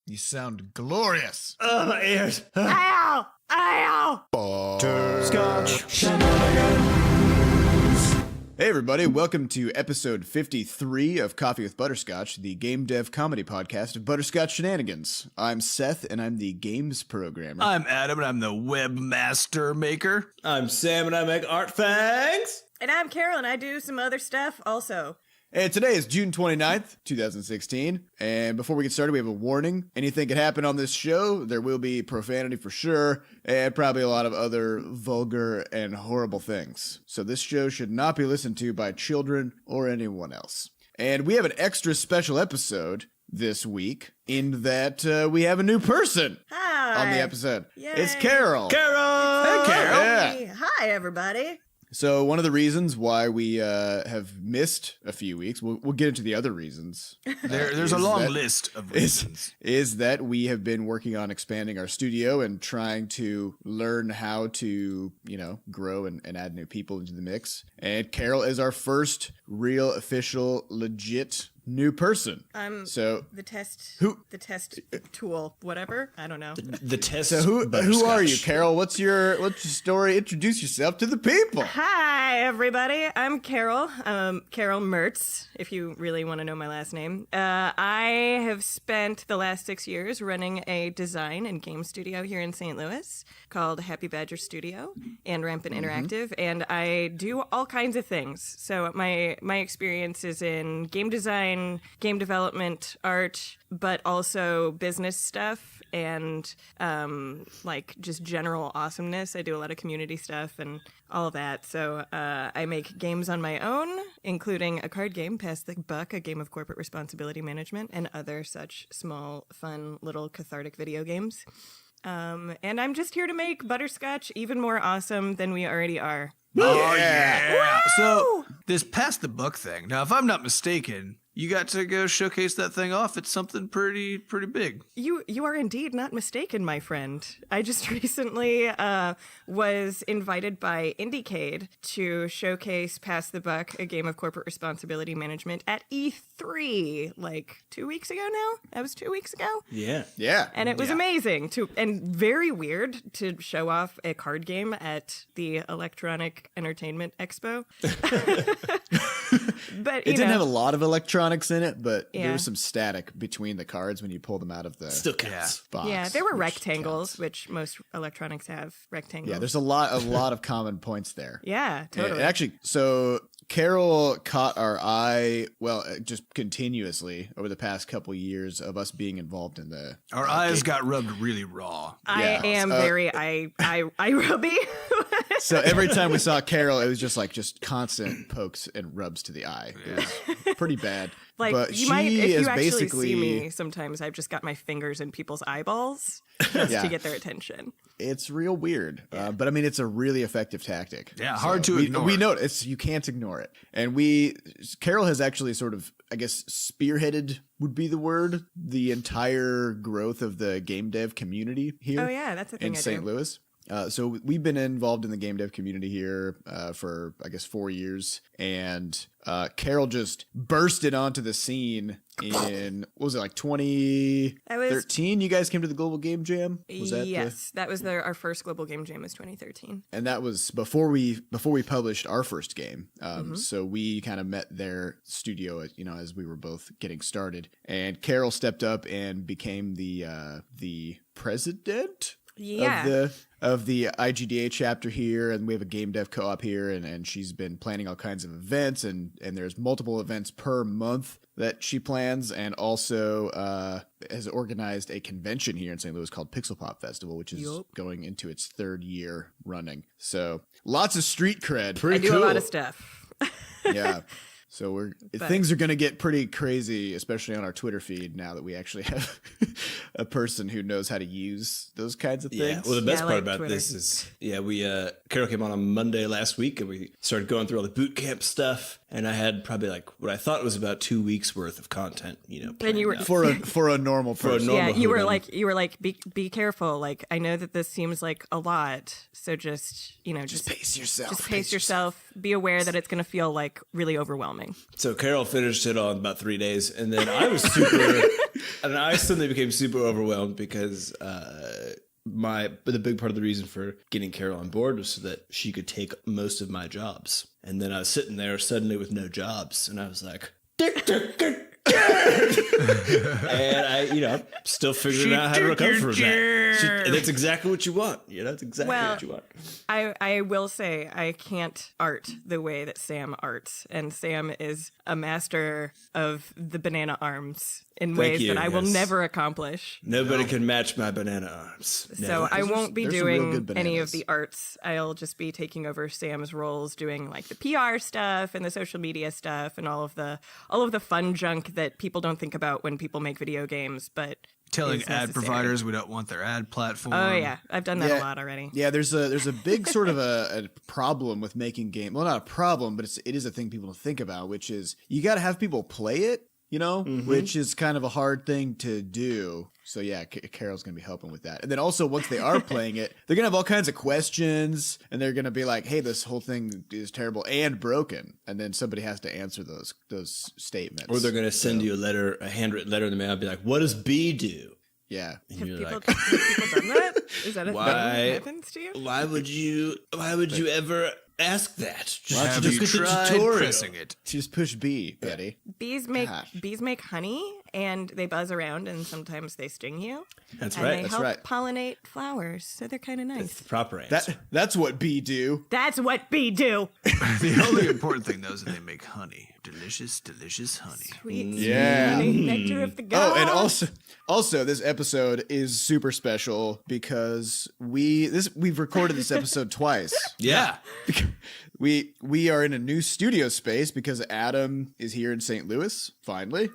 You sound glorious. Oh, my ears. Ow! Ow! Butterscotch. Hey everybody, welcome to episode 53 of Coffee with Butterscotch, the game dev comedy podcast of Butterscotch Shenanigans. I'm Seth, and I'm the games programmer. I'm Adam, and I'm the webmaster maker. I'm Sam, and I make art fangs. And I'm Carol, and I do some other stuff also. And today is June 29th, 2016, and before we get started, we have a warning. Anything could happen on this show. There will be profanity for sure, and probably a lot of other vulgar and horrible things. So this show should not be listened to by children or anyone else. And we have an extra special episode this week in that we have a new person Hi. on the episode. Yay. It's Carol. Carol. Hey, Carol. Hey. Hi, everybody. So one of the reasons why we have missed a few weeks, we'll get into the other reasons. There's a long list of reasons. Is that we have been working on expanding our studio and trying to learn how to, grow and add new people into the mix. And Carol is our first real, official, legit new person. So The test. Who- The test tool. Whatever. I don't know. The test. So who are you, Carol? What's your story? Introduce yourself to the people. Hi, everybody. I'm Carol. Carol Mertz, if you really want to know my last name. I have spent the last 6 years running a design and game studio here in St. Louis called Happy Badger Studio and Rampant Interactive, and I do all kinds of things. So my experience is in game design, game development, art, but also business stuff and just general awesomeness. I do a lot of community stuff and all of that. So I make games on my own, including a card game, Pass the Buck, a game of corporate responsibility management, and other such small, fun, little cathartic video games. And I'm just here to make Butterscotch even more awesome than we already are. Oh, yeah. So this Pass the Buck thing. Now, if I'm not mistaken, you got to go showcase that thing off. It's something pretty big. You are indeed not mistaken, my friend. I just recently was invited by Indiecade to showcase Pass the Buck, a game of corporate responsibility management, at E3 like 2 weeks ago now. That was 2 weeks ago. Yeah. And it was amazing and very weird to show off a card game at the Electronic Entertainment Expo. But It didn't have a lot of electronics in it, but Yeah. there was some static between the cards when you pull them out of the Still counts. box. Yeah, there were which rectangles, counts. which most electronics have rectangles. Yeah, there's a lot of common points there. Yeah, totally. And actually, so Carol caught our eye, just continuously over the past couple years of us being involved in the. Our eyes got rubbed really raw. I Yeah. am very eye rubby. So every time we saw Carol, it was just constant pokes and rubs to the eye. It was pretty bad. Like but you she might, if is you actually basically, see me, sometimes I've just got my fingers in people's eyeballs just Yeah. to get their attention. It's real weird, but I mean, it's a really effective tactic. Yeah, hard to we, ignore. We know you can't ignore it, and Carol has actually sort of, I guess, spearheaded would be the word, the entire growth of the game dev community here. Oh yeah, that's a thing in I St. do. Louis. So we've been involved in the game dev community here for, I guess, 4 years. And Carol just bursted onto the scene in, what was it, like 2013? You guys came to the Global Game Jam? Was that Yes, that was our first Global Game Jam was 2013. and that was before we published our first game. Mm-hmm. So we kind of met their studio, as we were both getting started. And Carol stepped up and became the president Yeah. of the IGDA chapter here, and we have a game dev co-op here, and she's been planning all kinds of events, and there's multiple events per month that she plans, and also has organized a convention here in St. Louis called Pixel Pop Festival, which is going into its third year running. So lots of street cred. I do a lot of stuff. Yeah. So things are going to get pretty crazy, especially on our Twitter feed now that we actually have a person who knows how to use those kinds of things. Yeah. Well, the best I part like about Twitter. this is, we Carol came on Monday last week, and we started going through all the boot camp stuff. and I had probably like what I thought was about 2 weeks worth of content. And you were For a normal person. yeah, normal you were hooligan. like, be careful. Like, I know that this seems like a lot, so just pace yourself. Just pace yourself. Be aware that it's going to feel like really overwhelming. So Carol finished it all in about 3 days, and then I was super, and I suddenly became super overwhelmed because the big part of the reason for getting Carol on board was so that she could take most of my jobs. And then I was sitting there suddenly with no jobs, and I was like, and I'm still figuring out how to recover from that. And that's exactly what you want. That's exactly what you want. I will say I can't art the way that Sam arts, and Sam is a master of the banana arms in ways you, that I will yes. never accomplish. Nobody can match my banana arms. So I won't be there's some real doing good any of bananas. the arts. I'll just be taking over Sam's roles, doing like the PR stuff and the social media stuff and all of the fun junk that people don't think about when people make video games, but Telling is ad necessary. providers we don't want their ad platform. Oh yeah, I've done that a lot already. Yeah, there's a big sort of a problem with making game. Well, not a problem, but it is a thing people don't think about, which is you got to have people play it, which is kind of a hard thing to do. So yeah, Carol's going to be helping with that. And then also once they are playing it, they're going to have all kinds of questions and they're going to be like, hey, this whole thing is terrible and broken. And then somebody has to answer those statements. Or they're going to send you a handwritten letter in the mail and be like, what does B do? Yeah. And Have you're people, like, have people done that? Is that a thing Why? that happens to you? why would you ever ask that? Just, Have just you get the tried tutorial. pressing it? Just push B, Betty. Bees make honey, and they buzz around, and sometimes they sting you. That's And right. they That's help right. pollinate flowers, so they're kind of nice. the proper answer. That's what B do. That's what bee do. The only important thing, though, is that they make honey. Delicious, delicious honey. Sweet, Yeah. sweet nectar of the gods. Oh, and also this episode is super special because we've recorded this episode twice. yeah. We are in a new studio space because Adam is here in St. Louis. Finally,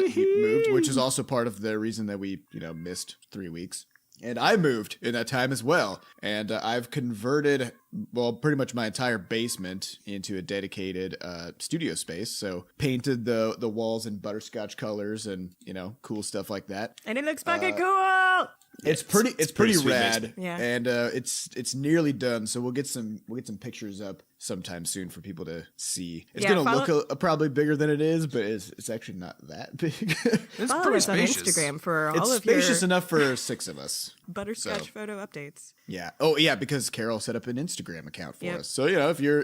he moved, which is also part of the reason that we missed 3 weeks. And I moved in that time as well. And I've converted, pretty much my entire basement into a dedicated studio space. So painted the walls in butterscotch colors and, cool stuff like that. And it looks fucking cool. It's pretty sweet rad. basement. Yeah. And it's nearly done. So we'll get some pictures up sometime soon for people to see. It's Yeah, going to follow- look probably bigger than it is, but it's actually not that big. It's Follow pretty us on spacious. Instagram for all It's of your spacious enough for 6 of us. butterscotch so. photo updates. Yeah. Oh, yeah. Because Carol set up an Instagram account for Yep. us. So if you're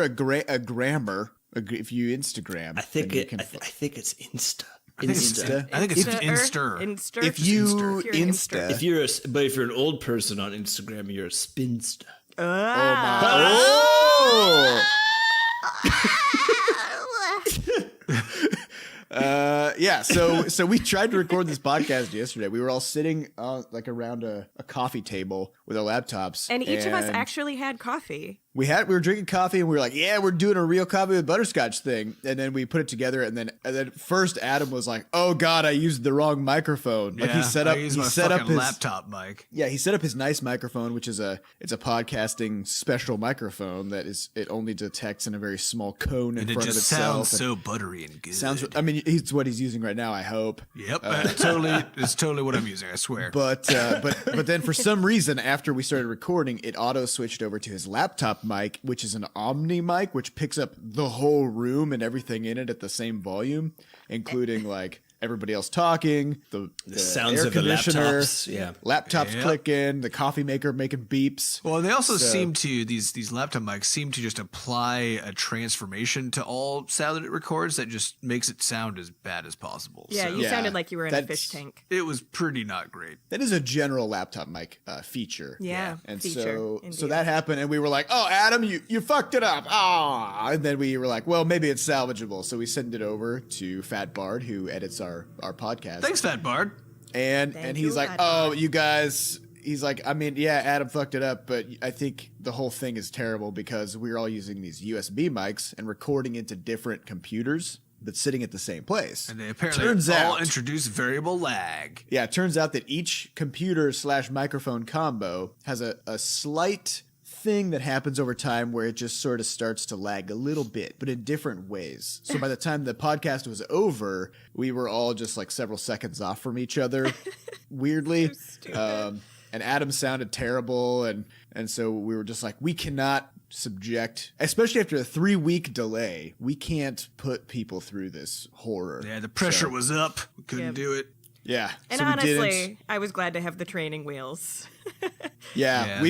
a grammar, if you Instagram, I think then you it. can I think it's Insta. I think it's Insta. I think it's Insta-er? Insta. Insta. If you You're an Insta, If you're an old person on Instagram, you're a spinster. oh. Yeah, so we tried to record this podcast yesterday. We were all sitting around a coffee table with our laptops, And each of us actually had coffee. we were drinking coffee and we were like, yeah, we're doing a real coffee with butterscotch thing. And then we put it together and then first Adam was like, oh God, I used the wrong microphone. Like he set up my his laptop mic. Yeah, he set up his nice microphone, which is it's a podcasting special microphone that it only detects in a very small cone in And it front of just itself. sounds so buttery and good. I mean, it's what he's using right now, I hope. Yep, it's totally what I'm using. I swear. But then for some reason, after we started recording, it auto switched over to his laptop mic, which is an Omni mic, which picks up the whole room and everything in it at the same volume, including like everybody else talking, the sounds air of the conditioner, laptops, yeah. laptops Yep. clicking, the coffee maker making beeps. Well, they also seem to these laptop mics seem to just apply a transformation to all sound that it records that just makes it sound as bad as possible. Yeah, So you sounded like you were in a that's- fish tank. it was pretty not great. That is a general laptop mic feature. Yeah, And feature, so indeed. that happened, and we were like, "Oh, Adam, you fucked it up." Ah, and then we were like, "Well, maybe it's salvageable." So we sent it over to Fat Bard, who edits our podcast. Thanks, Fat Bard. And Thank he's you, like, Fat "Oh, Bard." you guys." He's like, I mean, yeah, Adam fucked it up, but I think the whole thing is terrible because we're all using these USB mics and recording into different computers, but sitting at the same place. And they apparently turns all out, introduce variable lag. yeah, it turns out that each computer / microphone combo has a slight thing that happens over time where it just sort of starts to lag a little bit, but in different ways. So by the time the podcast was over, we were all just like several seconds off from each other, weirdly. And Adam sounded terrible, and so we were just like, we cannot subject, especially after a 3-week delay, we can't put people through this horror. Yeah, the pressure was up. We couldn't do it. Yeah. And so we honestly, didn't. I was glad to have the training wheels. Yeah,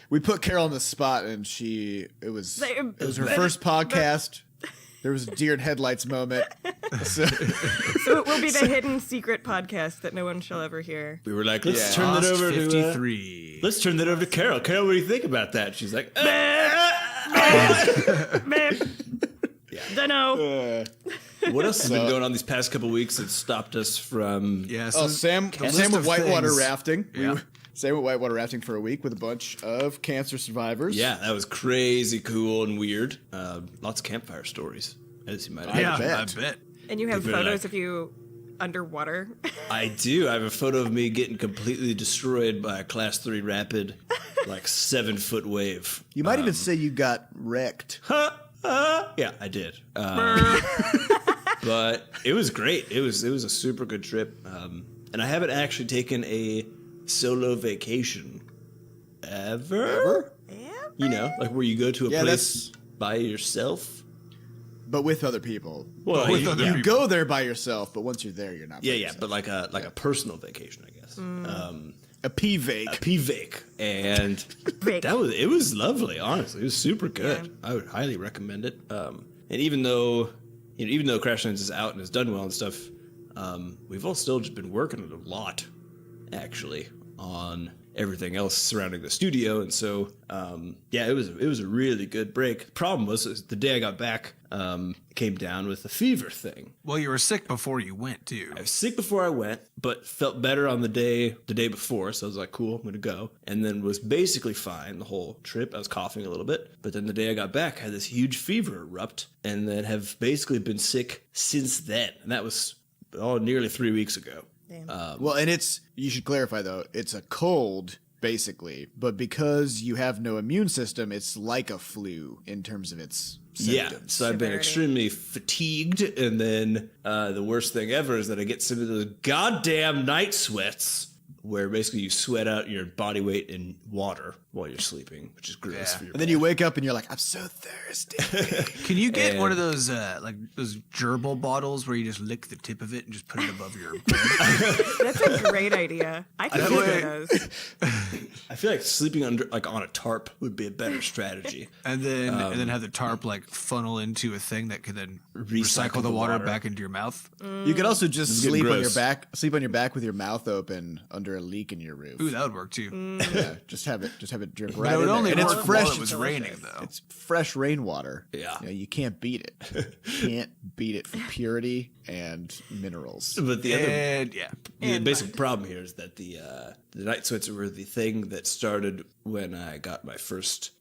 we put Carol on the spot, and it was her first podcast. There was a deer in headlights moment. So it will be the hidden secret podcast that no one shall ever hear. We were like, let's turn Lost that over 53. let's turn that over to Carol. Carol, what do you think about that? She's like, Dunno. what else has been going on these past couple weeks that stopped us from? Yeah, Sam list went of whitewater things. rafting. Yeah. Sam went whitewater rafting for a week with a bunch of cancer survivors. Yeah, that was crazy cool and weird. Lots of campfire stories, as you might imagine. bet. I bet. And you have People are photos like- of you underwater. I do. I have a photo of me getting completely destroyed by a Class 3 rapid, like 7-foot wave. You might even say you got wrecked. Yeah, I did. But it was great. It was a super good trip. And I haven't actually taken a solo vacation ever. You know, like where you go to a place by yourself. But with other people. Well, with other You people. go there by yourself, but once you're there, you're not. By yeah, yourself. but like a personal vacation, I guess. A PVAC. PVAC, and it was lovely. Honestly, it was super good. I would highly recommend it. And even though Crash Lands is out and has done well and stuff, we've all still just been working a lot, actually, on everything else surrounding the studio. And so, it was a really good break. The problem was the day I got back, came down with the fever thing. Well, you were sick before you went, too. I was sick before I went, but felt better on the day before. So I was like, cool, I'm going to go. And then was basically fine the whole trip. I was coughing a little bit. But then the day I got back, I had this huge fever erupt and then have basically been sick since then. And that was nearly 3 weeks ago. Well, and you should clarify though, it's a cold basically, but because you have no immune system, it's like a flu in terms of its symptoms. Yeah, so I've been extremely fatigued, and then the worst thing ever is that I get some of those goddamn night sweats, where basically you sweat out your body weight in water while you're sleeping, which is gross for your And then you wake up and you're like, I'm so thirsty. Can you get one of those those gerbil bottles where you just lick the tip of it and just put it above your bed? That's a great idea. I can do those. I feel like sleeping on a tarp would be a better strategy. And then have the tarp funnel into a thing that could then recycle the water back into your mouth. You could also just getting sleep on your gross. sleep on your back with your mouth open under a leak in your roof. Ooh, that would work too. Yeah, just have it drip But right it would in only there. And work it's fresh. while it was raining, though. It's fresh rainwater. Yeah. You know, you can't beat it. You can't beat it for purity and minerals. But the other And basic problem here is that the night sweats were the thing that started when I got my first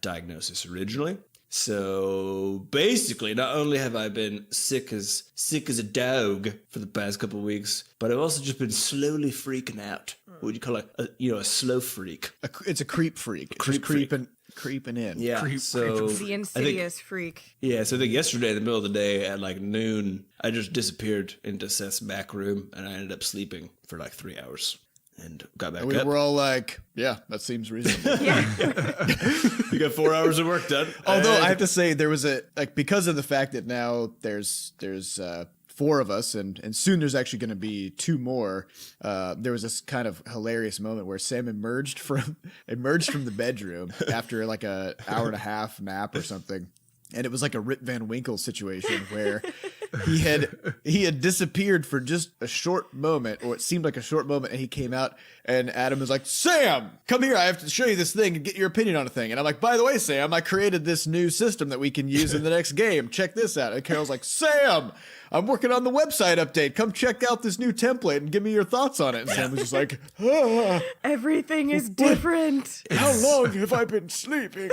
diagnosis originally. So basically, not only have I been sick as a dog for the past couple of weeks, but I've also just been slowly freaking out. What would you call it? A slow freak. It's a creep freak. It's just creeping in. Yeah. So The insidious freak. yeah. So I think yesterday in the middle of the day at like noon, I just disappeared into Seth's back room and I ended up sleeping for like 3 hours. And got back We up. were all like, yeah, that seems reasonable. You got 4 hours of work done. Although I have to say there was because of the fact that now there's 4 of us and soon there's actually going to be 2 more. There was this kind of hilarious moment where Sam emerged from the bedroom after like a hour and a half nap or something. And it was like a Rip Van Winkle situation where he had disappeared for just a short moment, or it seemed like a short moment, and he came out and Adam was like, Sam, come here, I have to show you this thing and get your opinion on a thing. And I'm like, by the way, Sam, I created this new system that we can use in the next game. Check this out. And Carol's like, Sam, I'm working on the website update. Come check out this new template and give me your thoughts on it. And Sam was just like, Everything is different. how long have I been sleeping?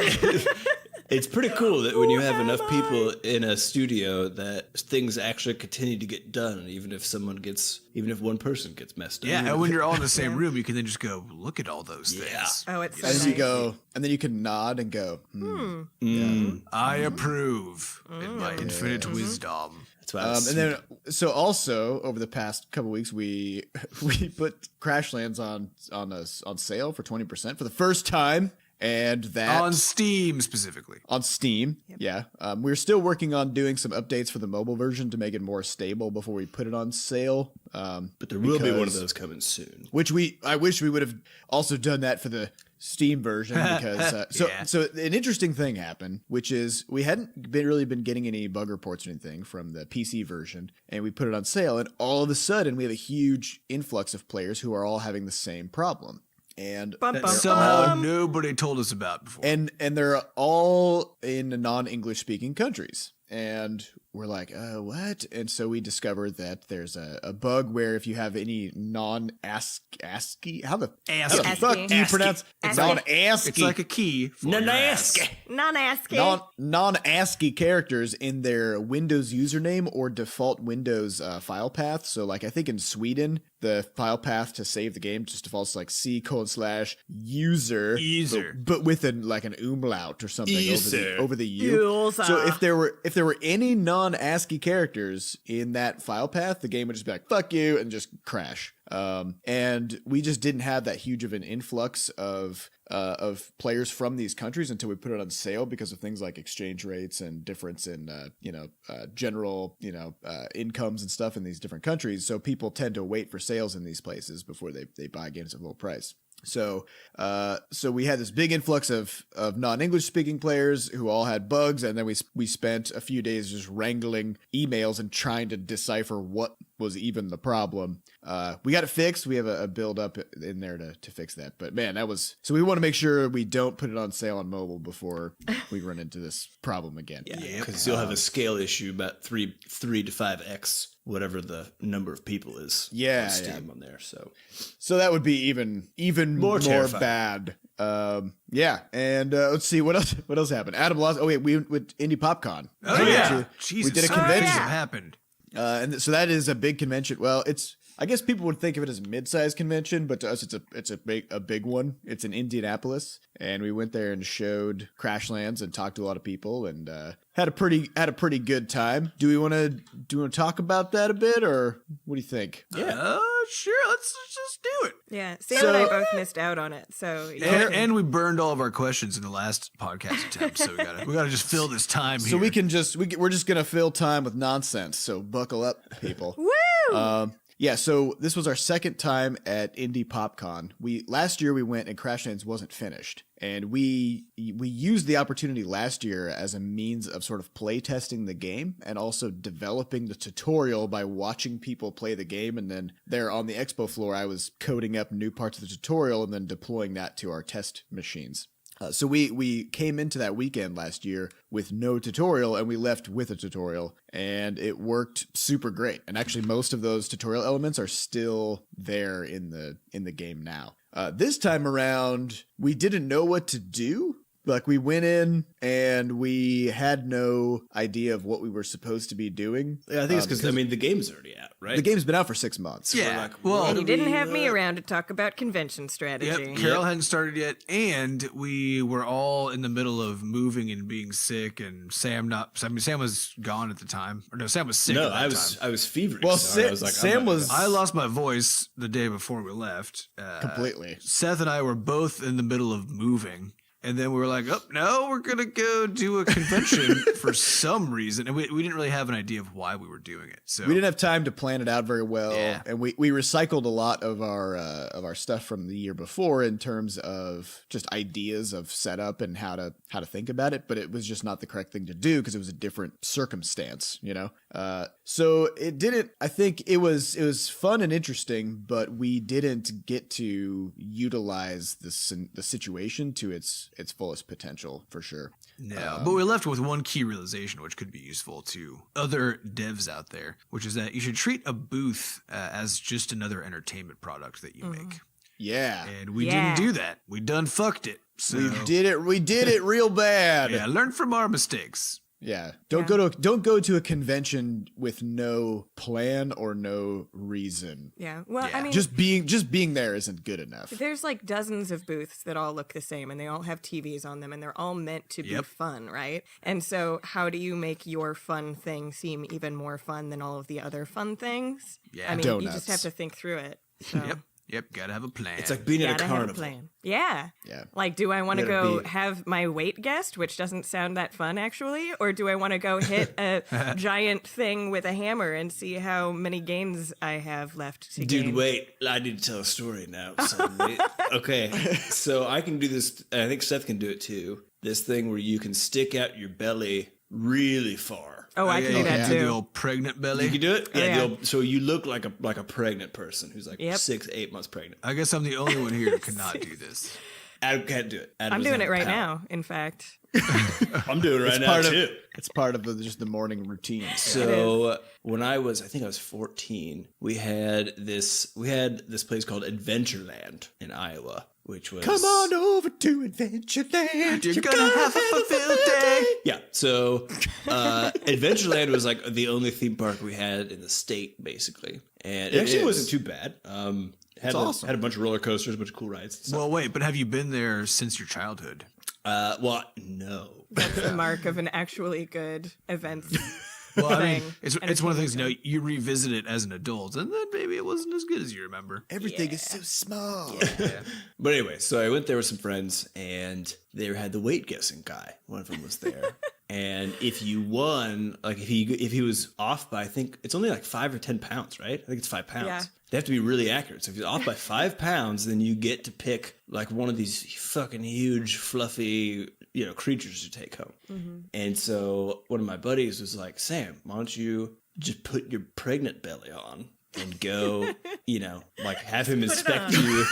It's pretty cool that when you have enough people in a studio that things actually continue to get done, even if one person gets messed up. Yeah, and when you're all in the same room, you can then just go, look at all those things. Oh, it's so And nice. then you go, and then you can nod and go, I approve in my infinite wisdom. That's why I was and then, so also over the past couple weeks, we put Crashlands on sale for 20% for the first time, and that On Steam specifically. on Steam. Yeah, we're still working on doing some updates for the mobile version to make it more stable before we put it on sale. but there will be one of those coming soon. Which I wish we would have also done that for the Steam version because so an interesting thing happened, which is we hadn't really been getting any bug reports or anything from the PC version, and we put it on sale, and all of a sudden we have a huge influx of players who are all having the same problem. And Somehow nobody told us about before. and they're all in non-English speaking countries. And we're like, what? And so we discovered that there's a bug where if you have any non-ASCII, how the fuck do you pronounce non-ASCII? It's like a key for your ass. Non-ASCII. Non-ASCII characters in their Windows username or default Windows file path. So like I think in Sweden, the file path to save the game just defaults like C:/user, but with an umlaut or something over the U. User. So if there were any non-ASCII characters in that file path, the game would just be like, fuck you, and just crash. And we just didn't have that huge of an influx of players from these countries until we put it on sale because of things like exchange rates and difference in general incomes and stuff in these different countries. So people tend to wait for sales in these places before they buy games at full price. So we had this big influx of non-English speaking players who all had bugs, and then we spent a few days just wrangling emails and trying to decipher what was even the problem. We got it fixed. We have a build up in there to fix that. But man, so we want to make sure we don't put it on sale on mobile before we run into this problem again. Yeah, because you'll have a scale issue about 3 to 5x whatever the number of people is. On Steam on there. So that would be even more terrifying. bad. And let's see what else happened. Adam lost. Oh wait, we with Indie PopCon. Oh, yeah. Jesus. We did a so convention. much happened. And so that is a big convention. Well, I guess people would think of it as a mid-sized convention, but to us, it's a big one. It's in Indianapolis, and we went there and showed Crashlands and talked to a lot of people and had a pretty good time. Do we want to talk about that a bit, or what do you think? Sure. Let's just do it. Yeah, Sam and I both missed out on it. So And we burned all of our questions in the last podcast attempt, so we gotta just fill this time here. So we're just gonna fill time with nonsense. So buckle up, people. Woo! So this was our second time at Indie PopCon. Last year we went and Crashlands wasn't finished, and we used the opportunity last year as a means of sort of play testing the game and also developing the tutorial by watching people play the game. And then there on the expo floor, I was coding up new parts of the tutorial and then deploying that to our test machines. So we came into that weekend last year with no tutorial, and we left with a tutorial, and it worked super great. And actually, most of those tutorial elements are still there in the game now. This time around, we didn't know what to do. Like, we went in and we had no idea of what we were supposed to be doing. Yeah, I think it's because the game's already out, right? The game's been out for 6 months. Yeah. You didn't have me around to talk about convention strategy. Yep, Carol hadn't started yet, and we were all in the middle of moving and being sick, and Sam was gone at the time. Or no, Sam was sick at that time. I was feverish. Well, so I was like, I lost my voice the day before we left. Completely. Seth and I were both in the middle of moving. And then we were like, oh, no, we're going to go do a convention for some reason. And we didn't really have an idea of why we were doing it. So we didn't have time to plan it out very well. Yeah. And we recycled a lot of our stuff from the year before in terms of just ideas of setup and how to think about it. But it was just not the correct thing to do because it was a different circumstance, So it didn't, I think it was fun and interesting, but we didn't get to utilize the situation to its fullest potential for sure. No, but we left with one key realization, which could be useful to other devs out there, which is that you should treat a booth as just another entertainment product that you make. Yeah. And we Yeah. didn't do that. We done fucked it. So, We did it real bad. yeah, learn from our mistakes. Yeah. Don't go to a convention with no plan or no reason. Yeah. Well, Yeah. I mean, Just being there isn't good enough. there's like dozens of booths that all look the same and they all have TVs on them and they're all meant to be Yep. fun, right? And so how do you make your fun thing seem even more fun than all of the other fun things? Yeah. I mean, you Donuts. just have to think through it. So. Yep, gotta have a plan. It's like being at a Gotta have a carnival. plan. Yeah. Yeah. Like, do I want to Gotta go be- have my weight guessed, which doesn't sound that fun actually, or do I want to go hit a giant thing with a hammer and see how many gains I have left to Dude, gain? wait. I need to tell a story now. Suddenly. Okay. So I can do this. I think Seth can do it too. This thing where you can stick out your belly really far. Oh, I can do that The too. old pregnant belly. You can do it? Oh, yeah. The old, so you look like a pregnant person who's like Yep. 6-8 months pregnant. I guess I'm the only one here who cannot do this. Adam can't do it. Adam I'm doesn't doing it have right power. now, in fact. I'm doing it right now too. It's part of just the morning routine. So when I think I was 14, we had this place called Adventureland in Iowa, which was Come on over to Adventureland. You're gonna have a fulfilled day. Yeah. So Adventureland was like the only theme park we had in the state, basically, and it actually is. wasn't too bad. Had awesome. had a bunch of roller coasters, a bunch of cool rides. and stuff. Well, wait, but have you been there since your childhood? Well, no. That's the mark of an actually good event. Well, I mean, thing. it's one of the things, you revisit it as an adult, and then maybe it wasn't as good as you remember. Everything is so small. But anyway, so I went there with some friends, and they had the weight guessing guy. One of them was there, and if you won, like if he was off by, I think it's only like 5 or 10 pounds, right? I think it's 5 pounds. Yeah. They have to be really accurate. So if you're off by 5 pounds, then you get to pick like one of these fucking huge, fluffy, creatures to take home. Mm-hmm. And so one of my buddies was like, Sam, why don't you just put your pregnant belly on and go, like have him inspect you,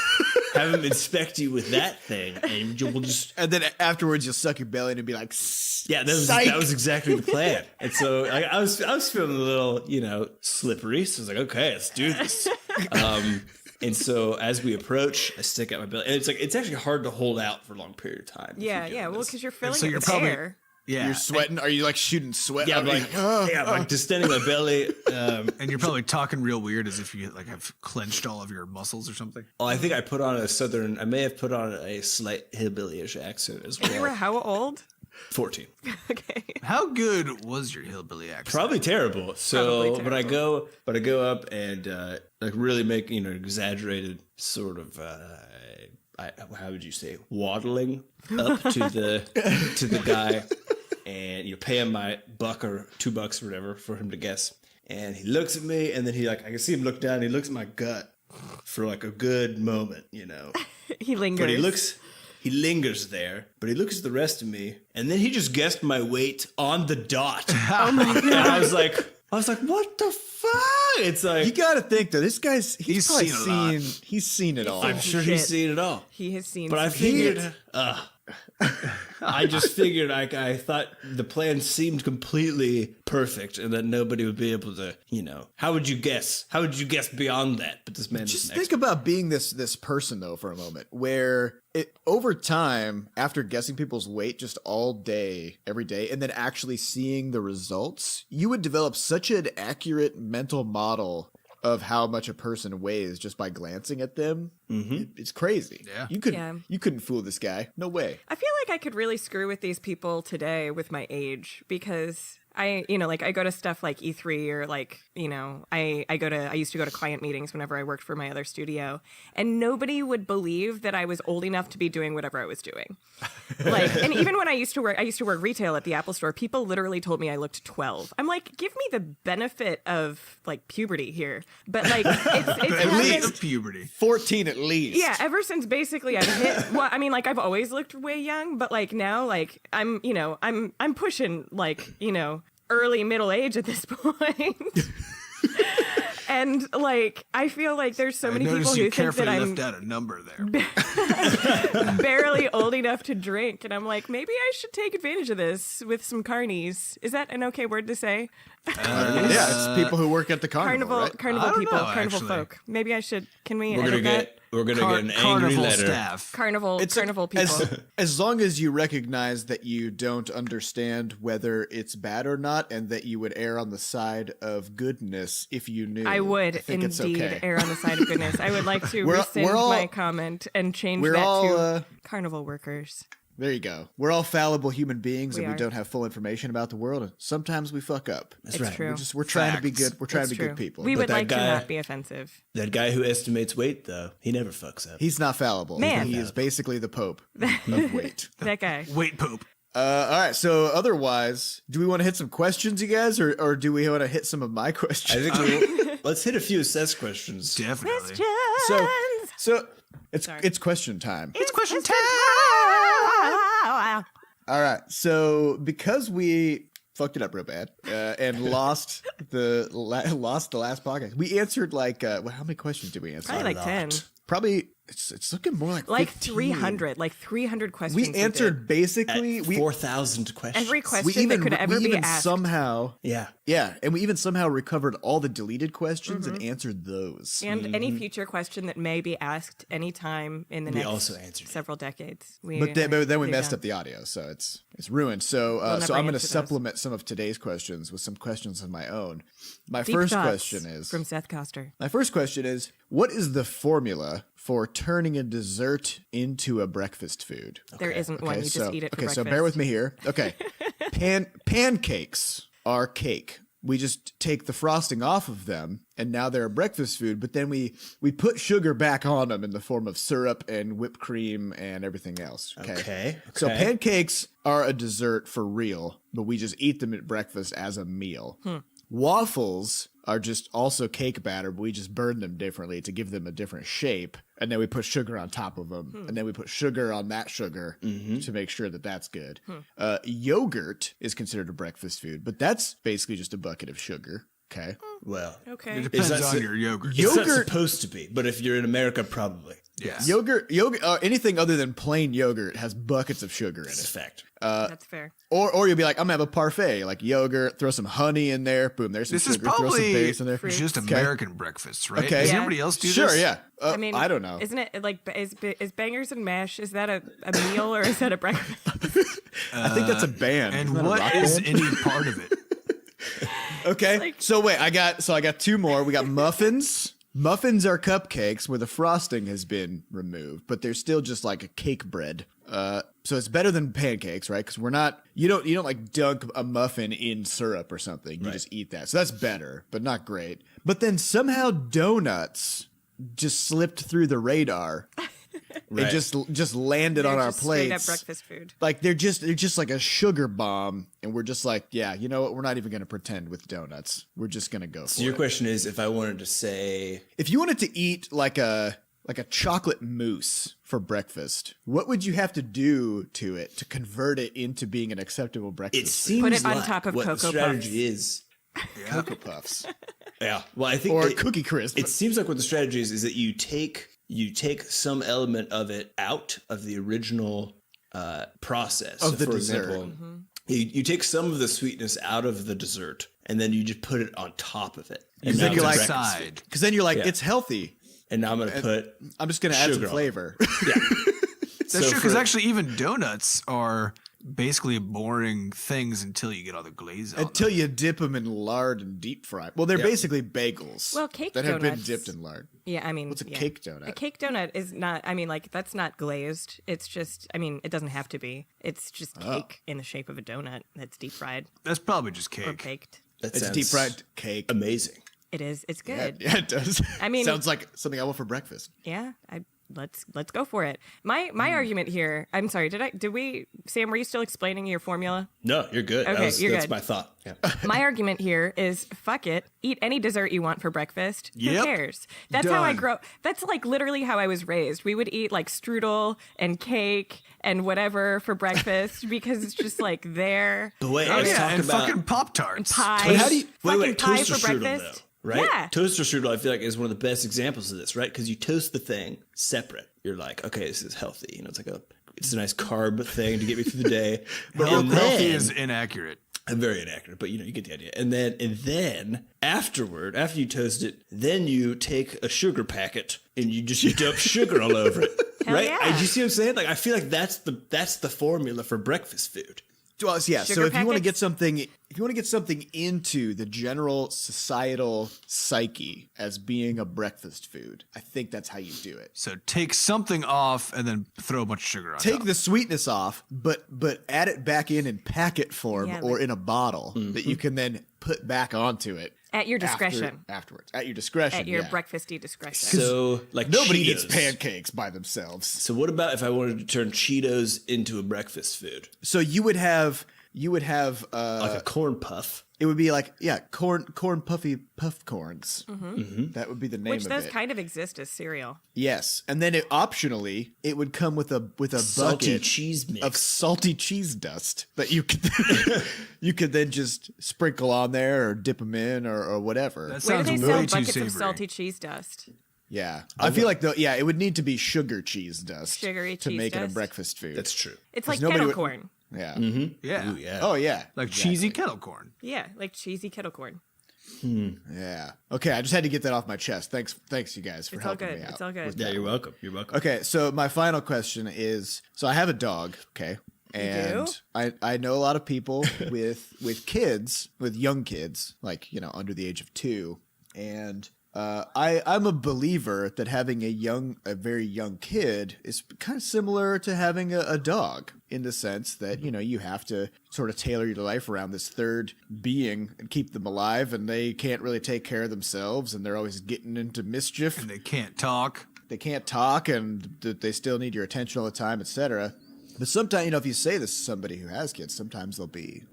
have him inspect you with that thing, and we'll just. And then afterwards, you'll suck your belly and it'll be like, Yeah, that was exactly the plan. And so I was feeling a little, slippery. So I was like, okay, let's do this. And so as we approach, I stick out my belly, and it's actually hard to hold out for a long period of time. if Yeah, you're doing yeah. Well, this. because you're filling so it you're with probably- air. Yeah. You're sweating. Are you like shooting sweat? Yeah, I'm like, I'm like distending my belly. And you're probably talking real weird as if you like have clenched all of your muscles or something. I think I may have put on a slight hillbilly-ish accent as You were well. how old? 14. Okay. How good was your hillbilly accent? Probably terrible. Probably But I go up and like really make exaggerated sort of how would you say, waddling up to the guy, and pay him my $1 or $2 or whatever for him to guess. And he looks at me, and then I can see him look down. And he looks at my gut for like a good moment, He lingers. But he lingers there, but he looks at the rest of me, and then he just guessed my weight on the dot. Oh my god! And I was like, what the fuck? It's like, You got to think though, this guy's he's probably seen a lot. he's seen it all. I'm sure he's seen it all. He has seen. But I some figured, shit. I just figured, I thought the plan seemed completely perfect, and that nobody would be able to, how would you guess? How would you guess beyond that? But this man is Just an think about being this person though for a moment, where over time, after guessing people's weight just all day, every day, and then actually seeing the results, you would develop such an accurate mental model of how much a person weighs just by glancing at them. It's crazy. Yeah. You couldn't fool this guy. No way. I feel like I could really screw with these people today with my age because I go to stuff like E3 or like, I used to go to client meetings whenever I worked for my other studio, and nobody would believe that I was old enough to be doing whatever I was doing. Like, and even when I used to work retail at the Apple Store, people literally told me I looked 12. I'm like, give me the benefit of like puberty here. But like, it's At happened- least puberty. 14 at least. Yeah, ever since basically I've hit. Well, I mean, like I've always looked way young, but like now, like I'm pushing like early middle age at this point. And like I feel like there's so many I people noticed who you think carefully that I'm left out a number there. barely old enough to drink, and I'm like, maybe I should take advantage of this with some carnies. Is that an okay word to say? Yeah, it's people who work at the carnival, right? Carnival I don't people, know, carnival actually. folk. Maybe I should. Can we We're gonna edit that? We're going to get an angry carnival letter. staff. Carnival people. As long as you recognize that you don't understand whether it's bad or not, and that you would err on the side of goodness if you knew. I would think it's indeed okay. err on the side of goodness. I would like to We're rescind all- my comment and change we're that all, to carnival workers. There you go. We're all fallible human beings, We and we are. don't have full information about the world. And sometimes we fuck up. It's right. true. We're trying to be Facts. good. We're trying It's to be true. good people. We But would that like to guy- not be offensive. That guy who estimates weight, though, he never fucks up. he's not fallible. Man. He is basically the Pope of weight. That guy. Wait, poop. All right. So otherwise, do we want to hit some questions, you guys, or do we want to hit some of my questions? I think let's hit a few assess questions. Definitely. So it's Sorry. it's question time. It's question time. All right. So because we fucked it up real bad and lost the last podcast, we answered like how many questions did we answer? Probably like 10. Probably it's looking more like 15. 300. Like 300 questions. We answered did. basically 4,000 questions. Every we question that could ever be asked. somehow Yeah. and we even somehow recovered all the deleted questions and answered those. And any future question that may be asked anytime in the We next also answered it. several decades. We But then we do messed that. up the audio, so it's ruined. So We'll so never I'm going to answer those. supplement some of today's questions with some questions of my own. My Deep first thoughts question is from Seth Coster. My first question is, what is the formula for turning a dessert into a breakfast food? There isn't one. You just eat it for breakfast. so bear with me here. Okay. Pancakes are cake. We just take the frosting off of them, and now they're a breakfast food, but then we put sugar back on them in the form of syrup and whipped cream and everything else. Okay. So okay. pancakes are a dessert for real, but we just eat them at breakfast as a meal. Waffles are just also cake batter, but we just burn them differently to give them a different shape. And then we put sugar on top of them. And then we put sugar on that sugar to make sure that that's good. Yogurt is considered a breakfast food, but that's basically just a bucket of sugar. Okay. Well, Okay. It depends that on so- your yogurt. it's not Yogurt- supposed to be, but if you're in America, probably. Yeah. Yogurt, anything other than plain yogurt has buckets of sugar in It's a it. fact. That's fair. Or you'll be like, I'm gonna have a parfait, like yogurt, throw some honey in there, boom, there's some This is sugar, throw some probably base in there. Fruit. just American breakfasts, right? Okay. Does Yeah. anybody else do Sure, this? yeah. I mean, I don't know. Isn't it like is bangers and mash? Is that a meal or is that a breakfast? I think that's a band. And Isn't that a what rock is band? any part of it? Okay. like- So wait, I got two more. We got muffins. Muffins are cupcakes where the frosting has been removed, but they're still just like a cake bread. So it's better than pancakes, right? Because you don't like dunk a muffin in syrup or something. You just eat that. So that's better, but not great. But then somehow donuts just slipped through the radar. They Right. just landed on They're our just straight up plates. breakfast food. Like they're just like a sugar bomb, and we're just like, yeah, you know what? We're not even gonna pretend with donuts. We're just gonna go for So your it. question is, if I wanted to say, If you wanted to eat like a chocolate mousse for breakfast, what would you have to do to it to convert it into being an acceptable breakfast? it food? seems Put it on like top of what the Cocoa strategy is. Cocoa Puffs Yeah. Well, I think or it, Cookie Crisp. it seems like what the strategy is that you take some element of it out of the original process Of the for dessert. Example, you take some of the sweetness out of the dessert, and then you just put it on top of it. And then now you're it's like- a breakfast food. Side. Because then you're like, Yeah. it's healthy. And now I'm going to put I'm just gonna add some Sugar on it. flavor. That's true, because for- actually even donuts are basically boring things until you get all the glaze on Until them. you dip them in lard and deep fry. Well, they're basically bagels. Well, cake that have been donuts- dipped in lard. Yeah, I mean, What's a yeah. cake donut? A cake donut is not. I mean, like that's not glazed. It's just. I mean, it doesn't have to be. It's just cake in the shape of a donut that's deep fried That's probably just or cake. baked. that It's sounds deep fried cake. amazing. It is. It's Yeah, good. yeah, it does. I mean- sounds like something I want for breakfast. Yeah, let's go for it. My argument here. I'm sorry. Did we Sam? Were you still explaining your formula? No, you're good. Okay, you're that's good. my thought. Yeah. My argument here is fuck it. Eat any dessert you want for breakfast. Who Yep. cares? That's how I Done. grow. That's like literally how I was raised. We would eat like strudel and cake and whatever for breakfast because it's just like there. But wait, Oh let's yeah, talk and about fucking Pop-Tarts. Pie. But how do you fucking pie toaster for strudel breakfast? though, right? Yeah. Toaster strudel, I feel like is one of the best examples of this, right? Because you toast the thing separate. You're like, okay, this is healthy. You know, it's a nice carb thing to get me through the day. But And healthy then- is inaccurate. I'm very inaccurate, but you get the idea. And then afterward, after you toast it, then you take a sugar packet and you just dump sugar all over it. Hell right? yeah. Do you see what I'm saying? Like, I feel like that's the formula for breakfast food. Well, yeah. Sugar So if you want to packets? get something into the general societal psyche as being a breakfast food, I think that's how you do it. So take something off and then throw a bunch of sugar on Take top. the sweetness off, but add it back in packet form Yeah, or like- in a bottle that you can then put back onto it At your discretion. afterwards. At your discretion. At your yeah. breakfasty discretion. So, like, Nobody Cheetos. eats pancakes by themselves. So what about if I wanted to turn Cheetos into a breakfast food? So you would have Like a corn puff. it would be like corn puffy puff corns. That would be the name Which of does it. kind of exist as cereal. Yes, and then optionally it would come with a Salty bucket cheese mix. of salty cheese dust that you could you could then just sprinkle on there or dip them in or whatever. That Where sounds do they way sell too buckets savory. of salty cheese dust? Yeah, I feel like it would need to be sugar cheese dust Sugary to cheese make it a dust? breakfast food. That's true. It's like nobody kettle would- corn. Yeah. Yeah. Ooh, yeah. Oh yeah. Like exactly. cheesy kettle corn. Yeah, like cheesy kettle corn. Yeah. Okay, I just had to get that off my chest. Thanks you guys for It's all helping good. me out. It's all good. with Yeah, that you're one. welcome. You're welcome. Okay, so my final question is: so I have a dog, okay, and do? I know a lot of people with kids, with young kids, like under the age of 2, and I'm a believer that having a very young kid is kind of similar to having a dog in the sense that you have to sort of tailor your life around this third being and keep them alive, and they can't really take care of themselves, and they're always getting into mischief. And they can't talk. They can't talk, and they still need your attention all the time, etc. But sometimes, if you say this to somebody who has kids, sometimes they'll be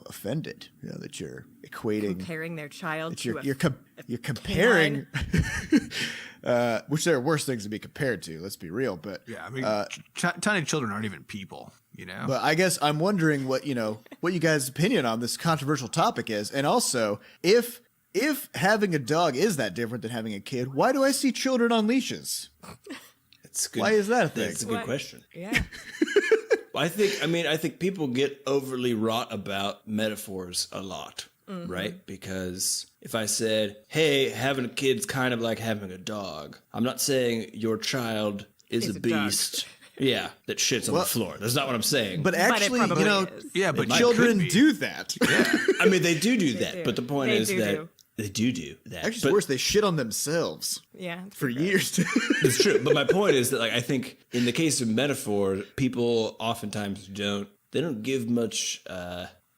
offended, that you're equating, Comparing their child that to you're comparing, which there are worse things to be compared to. Let's be real, but Yeah, I mean, tiny children aren't even people, But I guess I'm wondering what you guys' opinion on this controversial topic is, and also if having a dog is that different than having a kid, why do I see children on leashes? It's good. Why is that a thing? That's a good What? question. Yeah. I think people get overly wrought about metaphors a lot, right? Because if I said, hey, having a kid's kind of like having a dog, I'm not saying your child is Is a a dog. beast. Yeah, that shits on the floor. That's not what I'm saying. But it actually, probably is. yeah, but children could be. do that. I mean, they do that. do. But the point They is do that do. they do that. Actually, it's But- worse. They shit on themselves Yeah. for years. It's true, but my point is that, like, I think in the case of metaphor, people oftentimes don't give much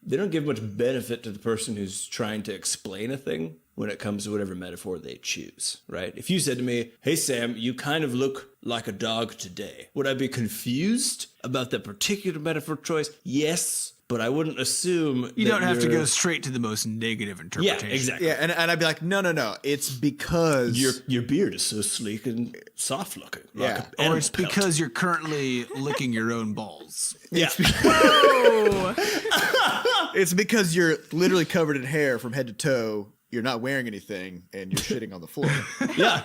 benefit to the person who's trying to explain a thing when it comes to whatever metaphor they choose, right? If you said to me, "Hey Sam, you kind of look like a dog today," would I be confused about that particular metaphor choice? Yes, but I wouldn't assume You that don't have to you're- go straight to the most negative Yeah, interpretation. exactly. Yeah, and I'd be like, no. It's because Your beard is so sleek and soft looking. Yeah. Like an Or animal it's pelt. because you're currently licking your own balls. yeah. Oh, it's because you're literally covered in hair from head to toe. You're not wearing anything, and you're shitting on the floor. Yeah.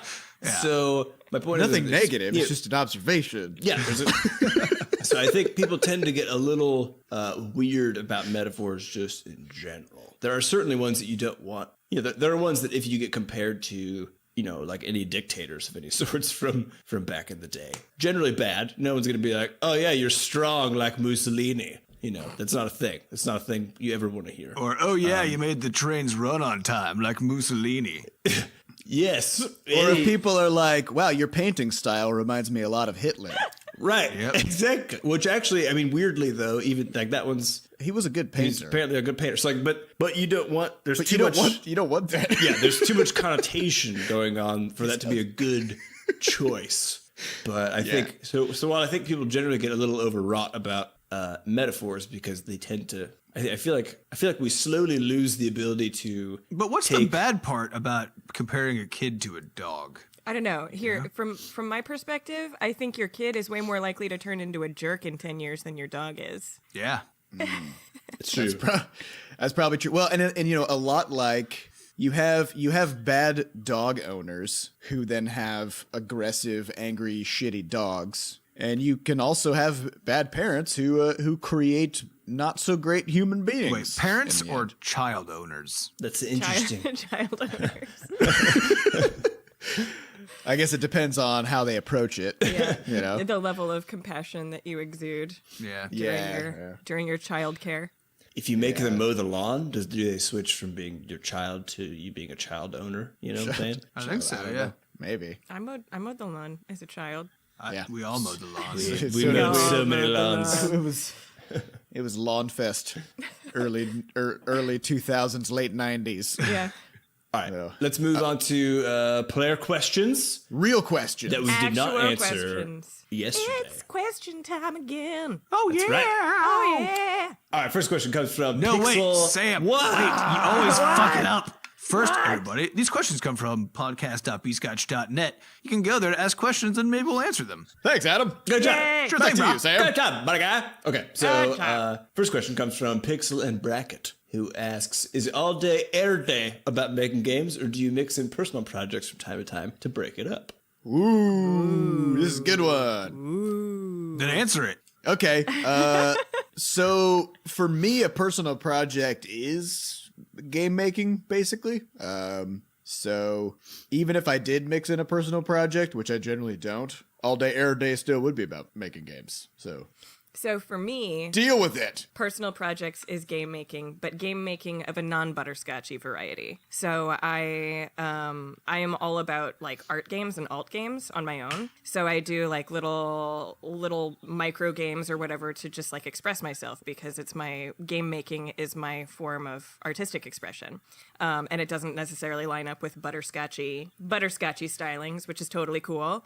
So my point Nothing is negative. Yeah, It's just an observation. yeah. So I think people tend to get a little weird about metaphors just in general. There are certainly ones that you don't want. There are ones that if you get compared to, like any dictators of any sorts from back in the day, generally bad. No one's going to be like, "Oh yeah, you're strong like Mussolini." That's not a thing. That's not a thing you ever want to hear. Or, oh yeah, you made the trains run on time like Mussolini. Yes. Or if people are like, "Wow, your painting style reminds me a lot of Hitler." Right. Yep. Exactly. Which actually, I mean, weirdly though, even like that one's He was a good he's painter. apparently a good painter. It's like, but you don't want. There's But too you much. don't want that. Yeah, there's too much connotation going on for that to be a good choice. But I think so. While I think people generally get a little overwrought about metaphors because they tend to, I feel like we slowly lose the ability to. But what's the bad part about comparing a kid to a dog? I don't know. Here, from my perspective, I think your kid is way more likely to turn into a jerk in 10 years than your dog is. Yeah. It's true. That's probably true. Well, and a lot like you have bad dog owners who then have aggressive, angry, shitty dogs. And you can also have bad parents who create not so great human beings. Wait, parents in the or end. child owners? That's interesting. Child owners. I guess it depends on how they approach it. Yeah. You know? The level of compassion that you exude Yeah. during your child care. If you make them mow the lawn, do they switch from being your child to you being a child owner? You know what I'm saying? I think so, don't yeah. know. Maybe. I mowed the lawn as a child. Yeah. We all mowed the lawns. We So mowed did so we. many lawns. It was Lawn Fest, early 2000s, late 90s. Yeah. All right, Yeah. let's move on to player questions Real question. that we did not Actual answer questions. yesterday. It's question time again. Oh, yeah. right. Oh, yeah. All right, first question comes from No, wait, Pixel. Sam. What? Wait, you always fuck it up. First, everybody, these questions come from podcast.bscotch.net. You can go there to ask questions and maybe we'll answer them. Thanks, Adam. Good job. Yay. Sure Back thing, to bro. you, Sam. Good job, buddy guy. Okay, Good so job. first question comes from Pixel and Bracket, who asks, is it all day, air day about making games, or do you mix in personal projects from time to time to break it up? Ooh, this is a good one. Then answer it. Okay. So for me, a personal project is game making, basically. So even if I did mix in a personal project, which I generally don't, all day, air day still would be about making games. So So for me, deal with it. personal projects is game making, but game making of a non-butterscotchy variety. So I am all about like art games and alt games on my own. So I do like little micro games or whatever to just like express myself, because it's my game making is my form of artistic expression, and it doesn't necessarily line up with butterscotchy stylings, which is totally cool.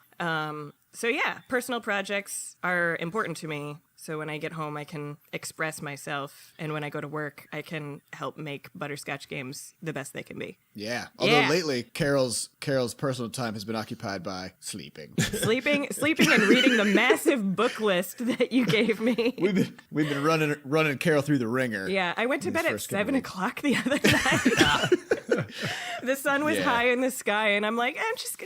So yeah, personal projects are important to me. So when I get home, I can express myself, and when I go to work, I can help make butterscotch games the best they can be. Yeah. Although Yeah. lately, Carol's personal time has been occupied by sleeping. Sleeping, and reading the massive book list that you gave me. We've been running Carol through the ringer. Yeah, I went to bed at first couple 7 weeks. o'clock the other night. The sun was Yeah. high in the sky, and I'm like, I'm just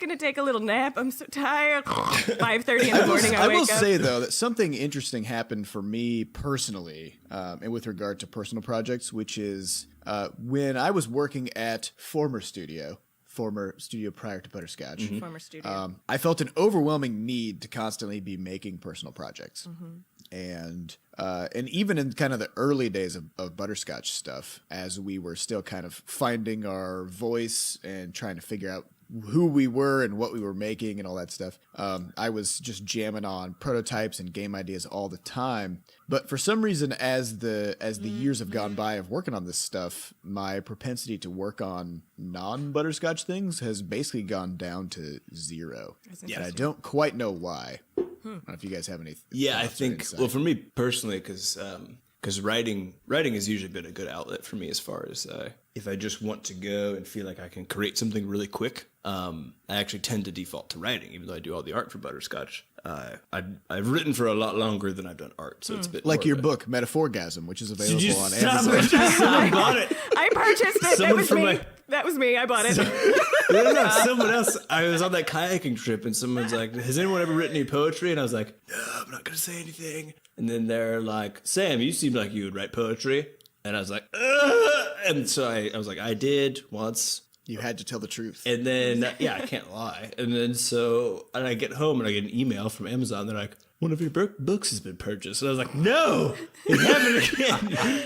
gonna take a little nap. I'm so tired. 5:30 in the morning, I I wake will up. say though that something interesting happened for me personally, and with regard to personal projects, which is when I was working at former studio prior to Butterscotch. Former studio. I felt an overwhelming need to constantly be making personal projects. And even in kind of the early days of Butterscotch stuff, as we were still kind of finding our voice and trying to figure out who we were and what we were making and all that stuff, I was just jamming on prototypes and game ideas all the time. But for some reason, as the years have gone by of working on this stuff, my propensity to work on non-Butterscotch things has basically gone down to zero. And I don't quite know why. I don't know if you guys have any. Yeah, I thoughts or think. insight. Well, for me personally, because writing has usually been a good outlet for me as far as if I just want to go and feel like I can create something really quick. I actually tend to default to writing, even though I do all the art for Butterscotch. I've written for a lot longer than I've done art, so it's a bit like more your of a- book, Metaphorgasm, which is Did you available on stop Amazon. it? Someone bought it. I purchased it. That Someone was from me. my- That was me. I bought it. No, someone else. I was on that kayaking trip, and someone's like, "Has anyone ever written any poetry?" And I was like, "No, I'm not gonna say anything." And then they're like, "Sam, you seem like you would write poetry." And I was like, "Ugh." And so I was like, "I did once." You had to tell the truth. And then, yeah, I can't lie. And then and I get home and I get an email from Amazon. They're like, "One of your books has been purchased." And I was like, "No, it happened again."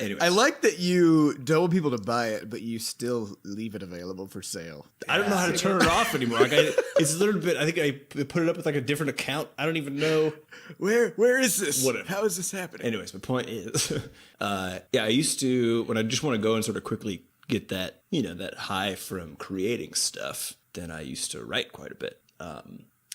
Anyways, I like that you don't want people to buy it, but you still leave it available for sale. I don't know how to turn it off anymore. Like it's a little bit. I think I put it up with like a different account. I don't even know. Where is this? Whatever. How is this happening? Anyways, my point is, I used to, when I just want to go and sort of quickly get that, that high from creating stuff, then I used to write quite a bit.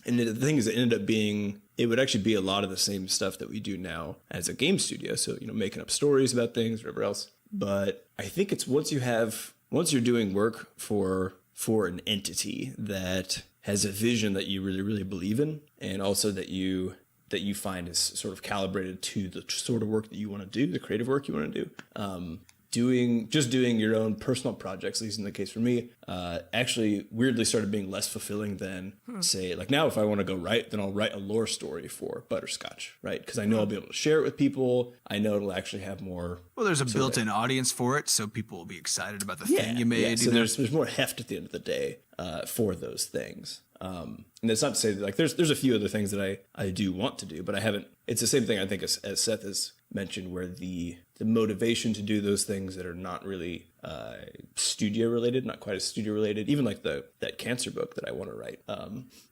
And the thing is, it ended up being, it would actually be a lot of the same stuff that we do now as a game studio. So, making up stories about things, whatever else. But I think it's once you're doing work for an entity that has a vision that you really, really believe in, and also that you find is sort of calibrated to the sort of work that you want to do, the creative work you want to do, doing your own personal projects, at least in the case for me, actually weirdly started being less fulfilling than say, like now if I want to go write, then I'll write a lore story for Butterscotch, right? Because I know I'll be able to share it with people. I know it'll actually have more. Well, there's a built-in audience for it, so people will be excited about the thing you made. Yeah. So there's more heft at the end of the day for those things. And it's not to say that like there's a few other things that I do want to do, but I haven't. It's the same thing I think as Seth has mentioned, where the motivation to do those things that are not really studio related, not quite as studio related, even like that cancer book that I want to write.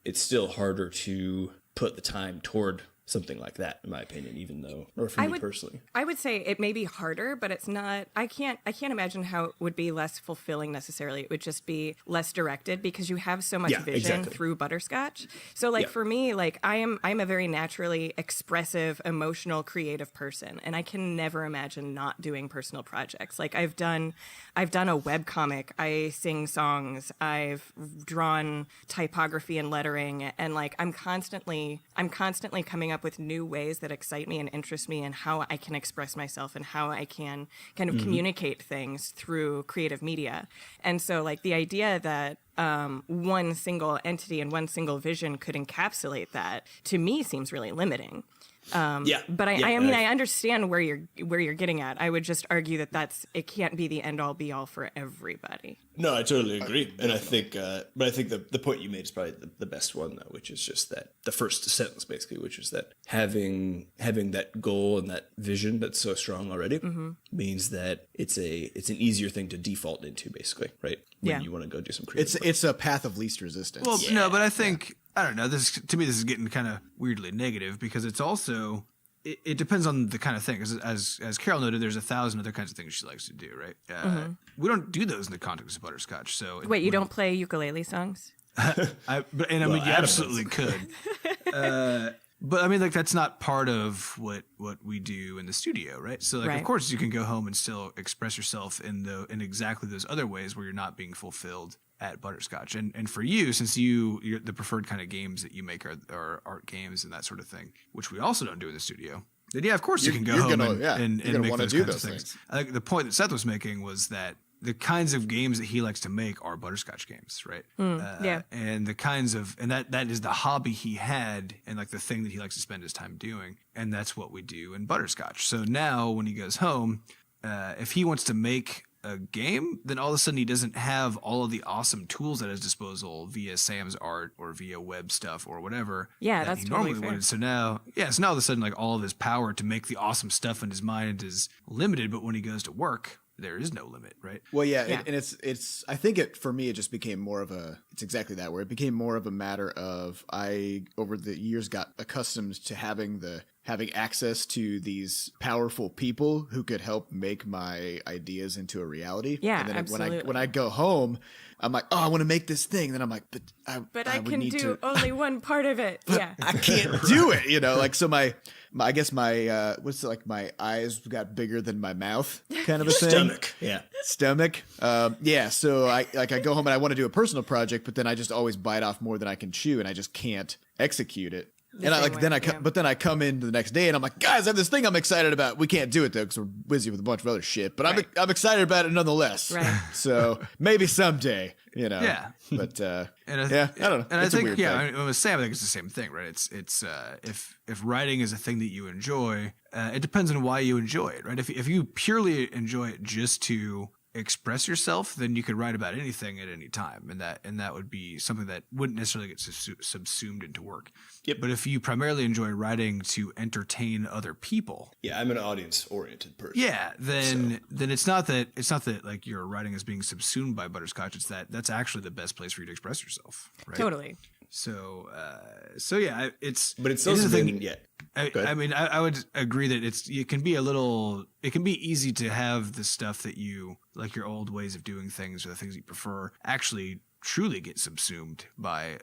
It's still harder to put the time toward something like that, in my opinion, even though, or for me personally. I would say it may be harder, but it's not, I can't imagine how it would be less fulfilling necessarily. It would just be less directed because you have so much vision through Butterscotch. So like for me, like I'm a very naturally expressive, emotional, creative person, and I can never imagine not doing personal projects. Like I've done a webcomic, I sing songs, I've drawn typography and lettering, and like I'm constantly coming up with new ways that excite me and interest me and how I can express myself and how I can kind of communicate things through creative media. And so like the idea that one single entity and one single vision could encapsulate that, to me, seems really limiting. But I mean, I understand where you're getting at. I would just argue that it can't be the end all be all for everybody. No, I totally agree, and I think, but I think the point you made is probably the best one though, which is just that the first sentence basically, which is that having that goal and that vision that's so strong already means that it's an easier thing to default into, basically, right? When you want to go do some creative. It's a path of least resistance. Well, no, but I think I don't know. This is getting kind of weirdly negative because it's also it depends on the kind of thing. As Carol noted, there's 1,000 other kinds of things she likes to do, right? We don't do those in the context of Butterscotch. So wait, you don't play ukulele songs? I mean, you absolutely could. But I mean, like that's not part of what we do in the studio, right? So, like, of course, you can go home and still express yourself in exactly those other ways where you're not being fulfilled at Butterscotch. And for you, since you're the preferred kind of games that you make are art games and that sort of thing, which we also don't do in the studio, then of course you can go home and make those kinds of things. I think the point that Seth was making was that the kinds of games that he likes to make are Butterscotch games, right? And the kinds of, and that is the hobby he had and like the thing that he likes to spend his time doing. And that's what we do in Butterscotch. So now when he goes home, if he wants to make a game, then all of a sudden he doesn't have all of the awesome tools at his disposal via Sam's art or via web stuff or whatever. Yeah, that's he totally normally fair. wanted. So now all of a sudden, like all of his power to make the awesome stuff in his mind is limited. But when he goes to work, there is no limit, right? Well, and it's. I think for me, it just became more of a. It's exactly that, where it became more of a matter of I over the years got accustomed to having access to these powerful people who could help make my ideas into a reality. Yeah, and then absolutely. when I go home, I'm like, oh, I want to make this thing. Then I'm like, but I can do only one part of it. Yeah, I can't do it. You know, like so my I guess my what's it, like my eyes got bigger than my mouth, kind of a thing. Stomach. So I go home and I want to do a personal project, but then I just always bite off more than I can chew, and I just can't execute it. But then I come in the next day and I'm like, guys, I have this thing I'm excited about. We can't do it though because we're busy with a bunch of other shit. But I'm excited about it nonetheless. Right. So maybe someday, you know. Yeah. But I don't know. And It's I a think weird thing. I mean, with Sam, I think it's the same thing, right? It's if writing is a thing that you enjoy, it depends on why you enjoy it, right? If you purely enjoy it just to express yourself, then you could write about anything at any time, and that would be something that wouldn't necessarily get subsumed into work. Yep. But if you primarily enjoy writing to entertain other people, I'm an audience-oriented person. yeah, then it's not that like your writing is being subsumed by Butterscotch. It's that's actually the best place for you to express yourself. Right? totally. So yeah, But it's still something. Yeah. I mean, I would agree that it can be easy to have the stuff that you like, your old ways of doing things or the things you prefer, actually truly get subsumed by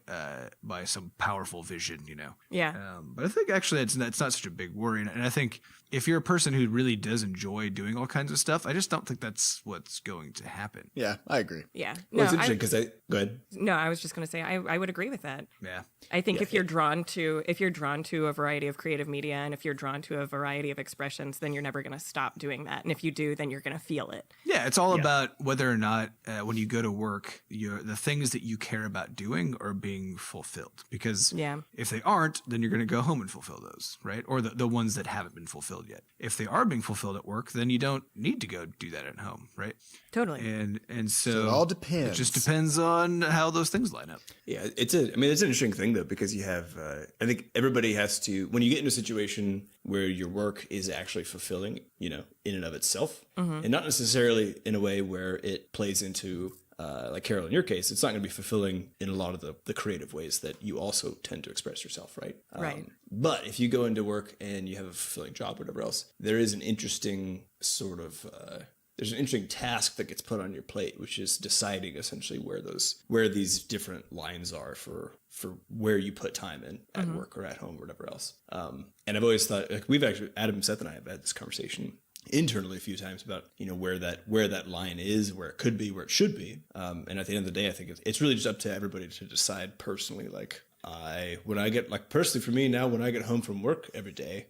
some powerful vision, Yeah. But I think actually it's not such a big worry. And I think if you're a person who really does enjoy doing all kinds of stuff, I just don't think that's what's going to happen. Yeah, I agree. Yeah. Well, it's interesting because go ahead. No, I was just going to say I would agree with that. Yeah. I think if you're drawn to a variety of creative media and if you're drawn to a variety of expressions, then you're never going to stop doing that. And if you do, then you're going to feel it. Yeah, it's all about whether or not when you go to work, the things that you care about doing are being fulfilled. Because if they aren't, then you're going to go home and fulfill those, right? Or the ones that haven't been fulfilled yet. If they are being fulfilled at work, then you don't need to go do that at home, right? Totally. And so it all depends. It just depends on how those things line up. Yeah, it's an interesting thing though, because you have, I think everybody has to, when you get in a situation where your work is actually fulfilling, in and of itself, and not necessarily in a way where it plays into, like Carol, in your case, it's not going to be fulfilling in a lot of the creative ways that you also tend to express yourself, right? Right. But if you go into work and you have a fulfilling job, or whatever else, there is an interesting sort of, there's an interesting task that gets put on your plate, which is deciding essentially where these different lines are for where you put time in at work or at home or whatever else. And I've always thought, like, Adam, Seth, and I have had this conversation internally a few times about where that line is, where it could be, where it should be. And at the end of the day, I think it's really just up to everybody to decide personally. Like personally for me now, when I get home from work every day,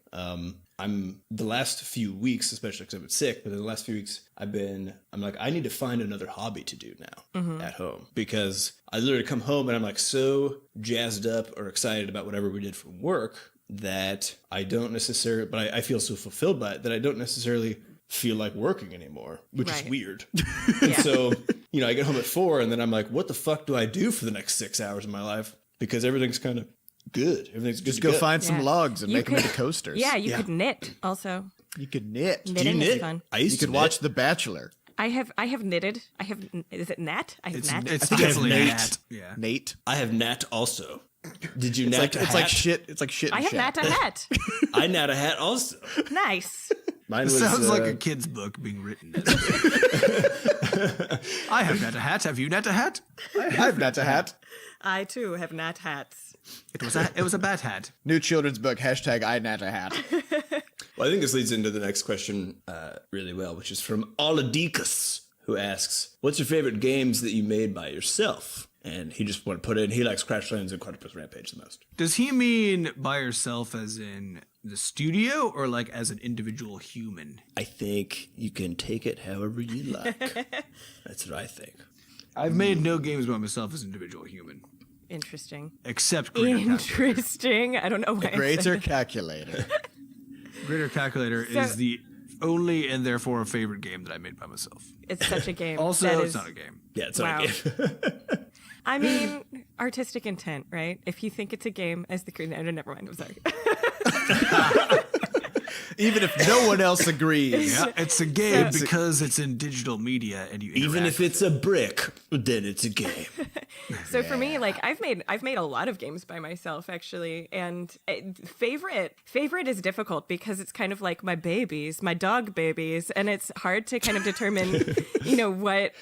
I'm the last few weeks, especially because I've been sick, but in the last few weeks I'm like, I need to find another hobby to do now at home, because I literally come home and I'm like so jazzed up or excited about whatever we did from work that I don't necessarily, but I feel so fulfilled by it that I don't necessarily feel like working anymore, which is weird. And so, I get home at 4 and then I'm like, what the fuck do I do for the next 6 hours of my life? Because everything's kind of good. Everything's good. Just go find some logs and make them into coasters. Yeah, you could knit also. You could knit. Knitting Do you knit? is fun. You could watch The Bachelor. I have knitted. Is it Nat? I have Nat. It's I think it's definitely Nate. Nat. Yeah. Nate. I have nat also. Did you It's nat like, a it's hat? like shit. It's like shit. I and have shat. Nat a hat. I nat a hat also. Nice. Mine It was, sounds like a kid's book being written. I have Nat a hat. Have you Nat a hat? I've Nat a hat. I too have Nat hats. It was a bat hat. New children's book. # I Nat a hat. Well, I think this leads into the next question really well, which is from Aladikus, who asks, what's your favorite games that you made by yourself? And he just want to put in, he likes Crashlands and Quadrupus Rampage the most. Does he mean by yourself as in the studio or like as an individual human? I think you can take it however you like. That's what I think. I've made no games by myself as an individual human. Interesting. Except Greater Calculator. Interesting. I don't know why. Greater calculator. Greater Calculator is the only and therefore a favorite game that I made by myself. It's such a game. Also, that it's is, not a game. Yeah, it's Wow. not a game. I mean, artistic intent, right? If you think it's a game, as the no, never mind. I'm sorry. Even if no one else agrees. Yeah, it's a game because it's in digital media and you interact. Even if it's a brick, then it's a game. So for me, like I've made a lot of games by myself actually, and favorite is difficult because it's kind of like my babies, my dog babies, and it's hard to kind of determine, what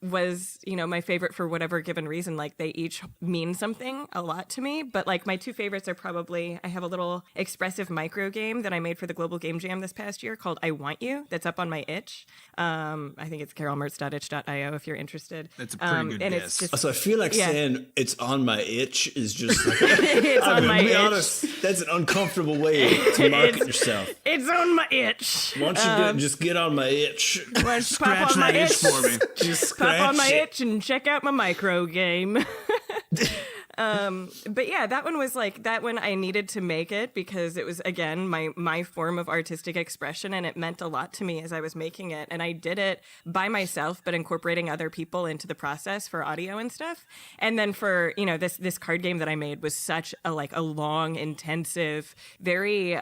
was my favorite for whatever given reason. Like they each mean something a lot to me, but like my two favorites are probably, I have a little expressive micro game that I made for the Global Game Jam this past year called I Want You. That's up on my itch. I think it's carolmertz.itch.io if you're interested. That's a pretty good and guess. it's just So I feel like saying it's on my itch is just like, it's on my itch. honest, that's an uncomfortable way to market yourself. It's on my itch. Why don't you just get on my itch? Why don't you Scratch pop on my that itch itch for me. Just scratch Pop on my it. itch and check out my micro game. But yeah, that one was like, that one I needed to make it because it was, again, my form of artistic expression, and it meant a lot to me as I was making it. And I did it by myself, but incorporating other people into the process for audio and stuff. And then for, this card game that I made was such a long, intensive, very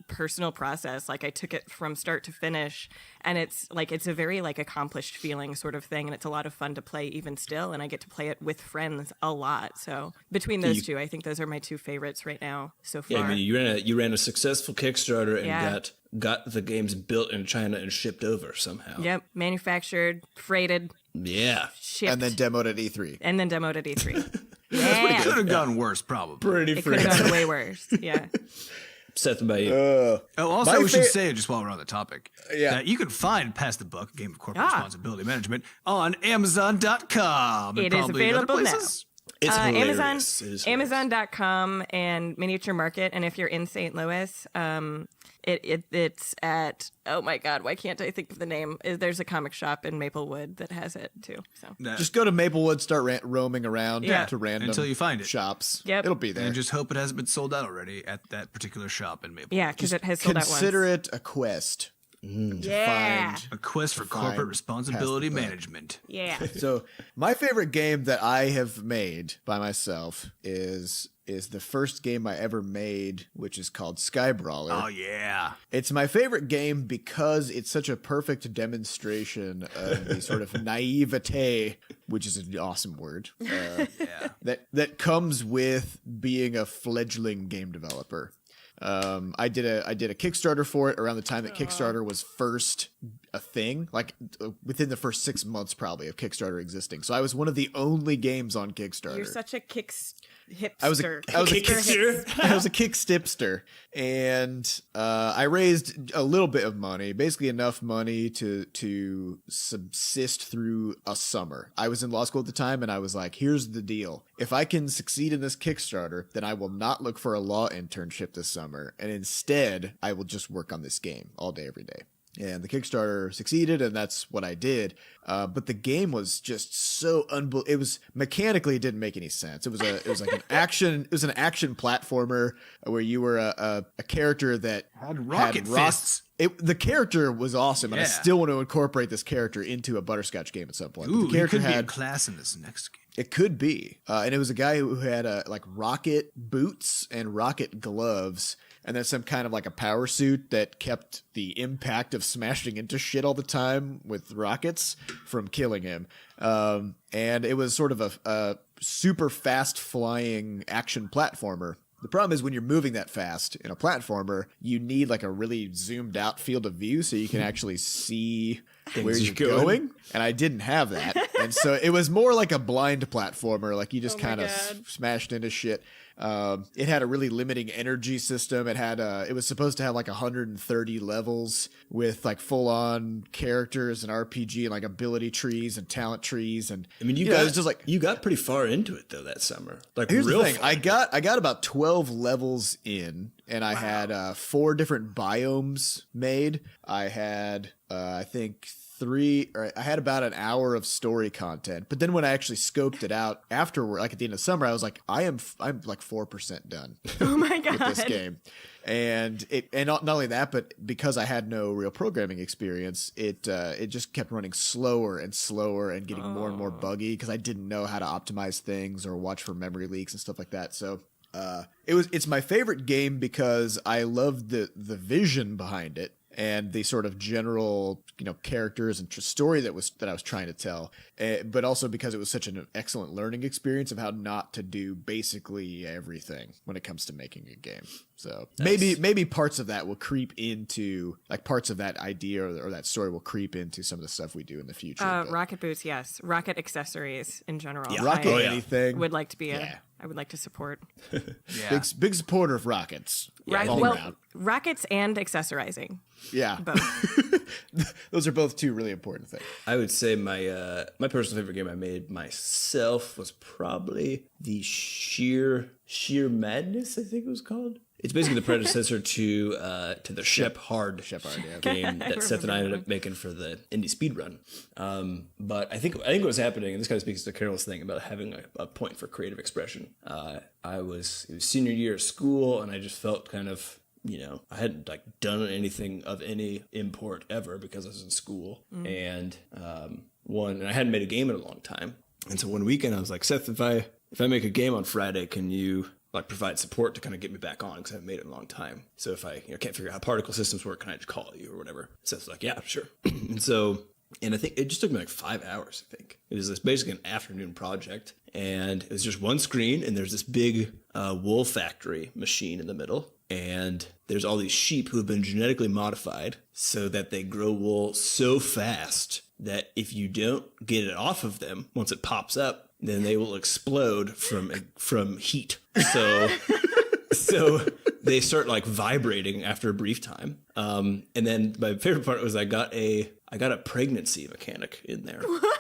personal process. Like I took it from start to finish, and it's a very accomplished feeling sort of thing. And it's a lot of fun to play even still. And I get to play it with friends a lot. So between those two, I think those are my two favorites right now so far. Yeah, I mean, you ran a successful Kickstarter and Yeah. got the games built in China and shipped over somehow. Yep, manufactured, freighted, Yeah. shipped, And then demoed at E3. demoed at E3. It Yeah, could have gone worse, probably. Pretty it could have gone way worse. Yeah. Seth, about you. Oh, also, My we should fa- say, just while we're on the topic, Yeah. that you can find Pass the Buck, a game of corporate Ah. responsibility management, on Amazon.com. and It is probably other available now. places. It's Amazon, hilarious. It is hilarious. Amazon.com and Miniature Market. And if you're in St. Louis, it's at, oh my God, why can't I think of the name? There's a comic shop in Maplewood that has it too. So Just go to Maplewood, start roaming around Yeah. to random Until you find it. shops. Yep. It'll be there. And just hope it hasn't been sold out already at that particular shop in Maple. yeah, because it has sold out once. Consider it a quest. Yeah. Find. A quest for Fine. corporate responsibility Pass the buck. management. Yeah. So my favorite game that I have made by myself is the first game I ever made, which is called Sky Brawler. Oh, yeah. It's my favorite game because it's such a perfect demonstration of the sort of naivete, which is an awesome word, that comes with being a fledgling game developer. I did a Kickstarter for it around the time that Kickstarter was first a thing, like within the first 6 months probably of Kickstarter existing. So I was one of the only games on Kickstarter. You're such a hipster. I was a kick stipster, and I raised a little bit of money, basically enough money to subsist through a summer. I was in law school at the time, and I was like, here's the deal. If I can succeed in this Kickstarter, then I will not look for a law internship this summer, and instead I will just work on this game all day, every day. And the Kickstarter succeeded, and that's what I did. But the game was just so It was mechanically, it didn't make any sense. It was like an action. It was an action platformer where you were a character that Had rocket fists. The character was awesome, and I Yeah. still want to incorporate this character into a Butterscotch game at some point. But Ooh, the you character could be a had class in this next game. it could be, and it was a guy who had like rocket boots and rocket gloves, and then some kind of like a power suit that kept the impact of smashing into shit all the time with rockets from killing him. And it was sort of a super fast flying action platformer. The problem is when you're moving that fast in a platformer, you need like a really zoomed out field of view so you can actually see where you're going. And I didn't have that. And so it was more like a blind platformer, like you just kind of smashed into shit. It had a really limiting energy system. It was supposed to have like 130 levels with like full on characters and RPG and like ability trees and talent trees. And I mean, it was just like, you got pretty far into it though that summer. Like here's real the thing. far. I got about 12 levels in, and I had 4 different biomes made. I had I think I had about an hour of story content. But then when I actually scoped it out afterward, like at the end of summer, I was like, I'm like 4% done Oh my God. with this game. And not only that, but because I had no real programming experience, it just kept running slower and slower and getting more and more buggy because I didn't know how to optimize things or watch for memory leaks and stuff like that. So it's my favorite game because I loved the vision behind it and the sort of general, characters and story that I was trying to tell, but also because it was such an excellent learning experience of how not to do basically everything when it comes to making a game. So maybe parts of that will creep into, like parts of that idea or that story will creep into some of the stuff we do in the future. but Rocket boots, yes. Rocket accessories in general. Yeah. rocket I anything. would like to be Yeah. I would like to support. Yeah. Big supporter of rockets. All around. Rockets and accessorizing. Yeah. Both. Those are both two really important things. I would say my personal favorite game I made myself was probably the Sheer Madness, I think it was called. It's basically the predecessor to the Shep Hard game that Seth and I ended up making for the indie speedrun. But I think what was happening, and this kind of speaks to Carol's thing about having a point for creative expression. It was senior year of school, and I just felt kind of, I hadn't like done anything of any import ever because I was in school, and I hadn't made a game in a long time. And so one weekend I was like, Seth, if I make a game on Friday, can you like provide support to kind of get me back on because I haven't made it in a long time. So if I can't figure out how particle systems work, can I just call you or whatever? Seth's like, yeah, sure. And so And I think it just took me like 5 hours, I think. It was basically an afternoon project. And it was just one screen, and there's this big wool factory machine in the middle. And there's all these sheep who have been genetically modified so that they grow wool so fast that if you don't get it off of them, once it pops up, then they will explode from heat. So they start like vibrating after a brief time. And then my favorite part was I got a pregnancy mechanic in there. What?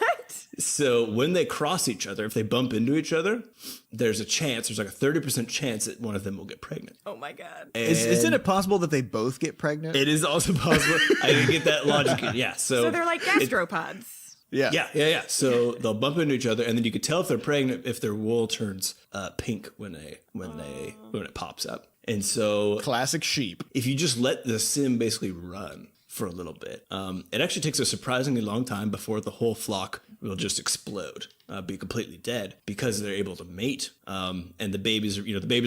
So when they cross each other, if they bump into each other, there's like a 30% chance that one of them will get pregnant. Oh my God. Isn't it possible that they both get pregnant? It is also possible. I didn't get that logic. Yeah. So they're like gastropods. Yeah. So they'll bump into each other, and then you could tell if they're pregnant if their wool turns pink when it pops up. And so Classic sheep. if you just let the sim basically run for a little bit, it actually takes a surprisingly long time before the whole flock will just explode, be completely dead, because they're able to mate. And the babies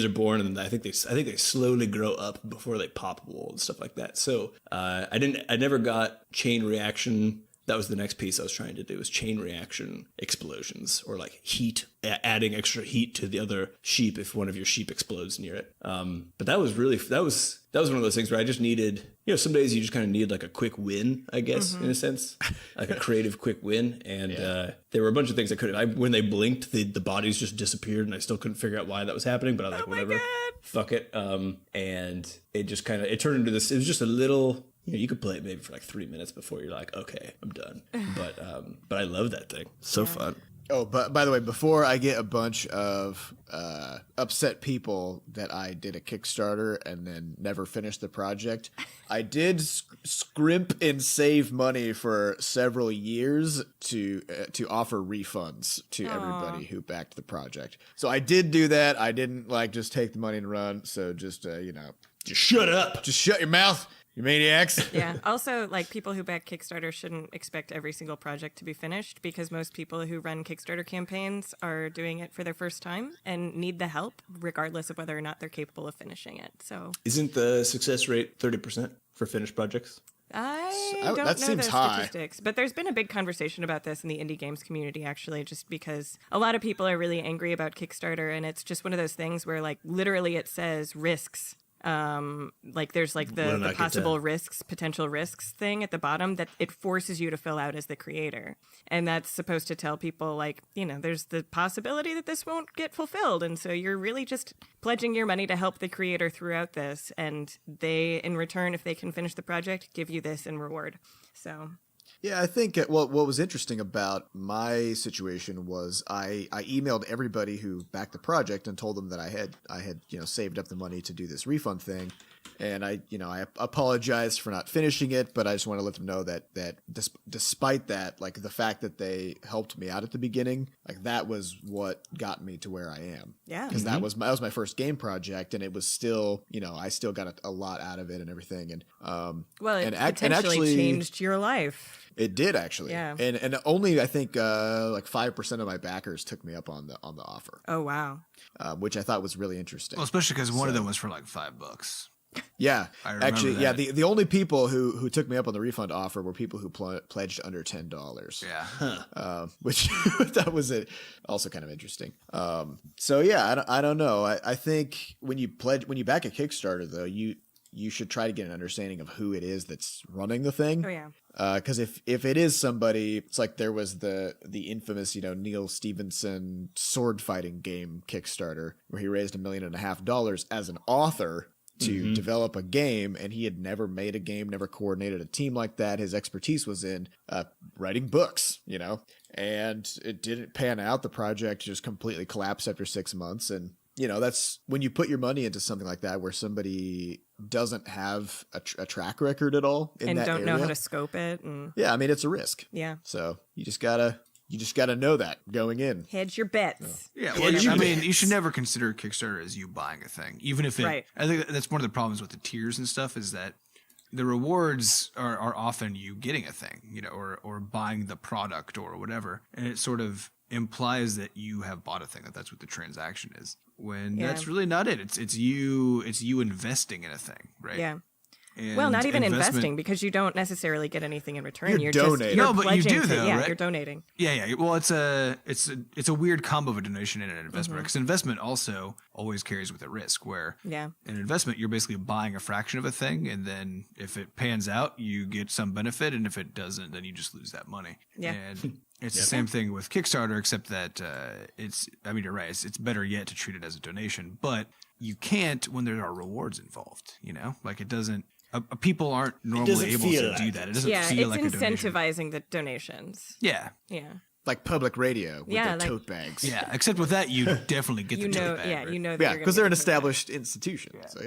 are born, and I think they slowly grow up before they pop wool and stuff like that. So I never got chain reaction. That was the next piece I was trying to do, was chain reaction explosions, or like heat, adding extra heat to the other sheep if one of your sheep explodes near it. But that was one of those things where I just needed, some days you just kind of need like a quick win, I guess, in a sense, like a creative quick win. And there were a bunch of things I couldn't. When they blinked, the bodies just disappeared, and I still couldn't figure out why that was happening. But I was like, whatever, fuck it. And it just it turned into this. It was just a little. You could play it maybe for like 3 minutes before you're like, okay, I'm done. But I love that thing. So fun. Oh, but by the way, before I get a bunch of upset people that I did a Kickstarter and then never finished the project, I did scrimp and save money for several years to offer refunds to everybody who backed the project. So I did do that. I didn't just take the money and run. So just Just shut up. just shut your mouth. You maniacs. Yeah. Also, people who back Kickstarter shouldn't expect every single project to be finished, because most people who run Kickstarter campaigns are doing it for their first time and need the help, regardless of whether or not they're capable of finishing it. So, Isn't the success rate 30% for finished projects? I don't that know seems the high. statistics, but there's been a big conversation about this in the indie games community, actually, just because a lot of people are really angry about Kickstarter, and it's just one of those things where, literally it says risks. There's the possible potential risks thing at the bottom that it forces you to fill out as the creator. And that's supposed to tell people there's the possibility that this won't get fulfilled. And so you're really just pledging your money to help the creator throughout this. And they, in return, if they can finish the project, give you this in reward. So... Yeah, I think what was interesting about my situation was I emailed everybody who backed the project and told them that I had saved up the money to do this refund thing, and I apologized for not finishing it, but I just want to let them know that despite that, the fact that they helped me out at the beginning, that was what got me to where I am. Yeah, because that was my first game project, and it was still I still got a lot out of it and everything, and it potentially changed your life. It did, actually. Yeah. And only I think 5% of my backers took me up on the offer. Oh wow. Which I thought was really interesting. Well, especially because one of them was for $5. Yeah. I remember Actually, that. yeah, the only people who took me up on the refund offer were people who pledged under $10. Yeah. Which that was also kind of interesting. So yeah, I don't know. I think when you back a Kickstarter though, you should try to get an understanding of who it is that's running the thing. Oh yeah. Because if it is somebody, it's like there was the infamous Neil Stephenson sword fighting game Kickstarter where he raised $1.5 million as an author to develop a game, and he had never made a game, never coordinated a team like that. His expertise was in writing books, and it didn't pan out. The project just completely collapsed after 6 months, and that's when you put your money into something like that where somebody doesn't have a track record at all in and that don't area. know how to scope it. And Yeah, I mean, it's a risk. yeah, So you just gotta know that going in. hedge your bets. Yeah, well, I mean, you should never consider Kickstarter as you buying a thing, even if it. Right. I think that's one of the problems with the tiers and stuff is that the rewards are often you getting a thing, or buying the product or whatever, and it sort of implies that you have bought a thing, that's what the transaction is, when Yeah. that's really not it. It's you investing in a thing, right? Yeah. And Well, not even investment- investing because you don't necessarily get anything in return. You're just donating. you're No, but you pledging do, to- though, Yeah, right? you're donating. Yeah. Well, it's a weird combo of a donation and an investment, Mm-hmm. because investment also always carries with it risk. Where Yeah. an investment, you're basically buying a fraction of a thing, and then if it pans out, you get some benefit, and if it doesn't, then you just lose that money. Yeah. And it's the same thing with Kickstarter, except that you're right. It's better yet to treat it as a donation, but you can't when there are rewards involved. Like it doesn't. People aren't normally able feel to like do it. that. It doesn't Yeah, feel it's like a donation. incentivizing the donations. Yeah. Yeah. Like public radio with Yeah, their like- tote bags. Yeah, except with that, you definitely get You the know, tote bag. yeah, right? you know. That Yeah, you're because gonna they're an get the tote bag. established institution. So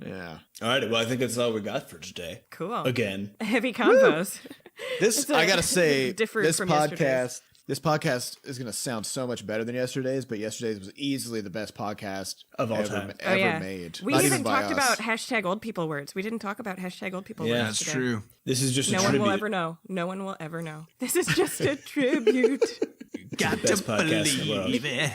yeah. All right. Well, I think that's all we got for today. Cool. Again. Heavy combos. This I gotta say, different this from podcast. yesterday's. This podcast is gonna sound so much better than yesterday's, but yesterday's was easily the best podcast Of all ever, time. ever Oh, yeah. made. We Not even by talked us. about hashtag old people words. We didn't talk about hashtag old people Yeah, words. That's today. true. This is just No a one tribute. will ever know. No one will ever know. This is just a tribute. Got Best to podcast in the world. believe it.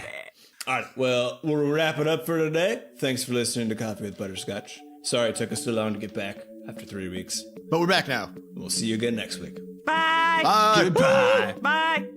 All right. Well, we'll wrap it up for today. Thanks for listening to Coffee with Butterscotch. Sorry it took us so long to get back after 3 weeks. But we're back now. We'll see you again next week. Bye. Bye. Goodbye. Bye.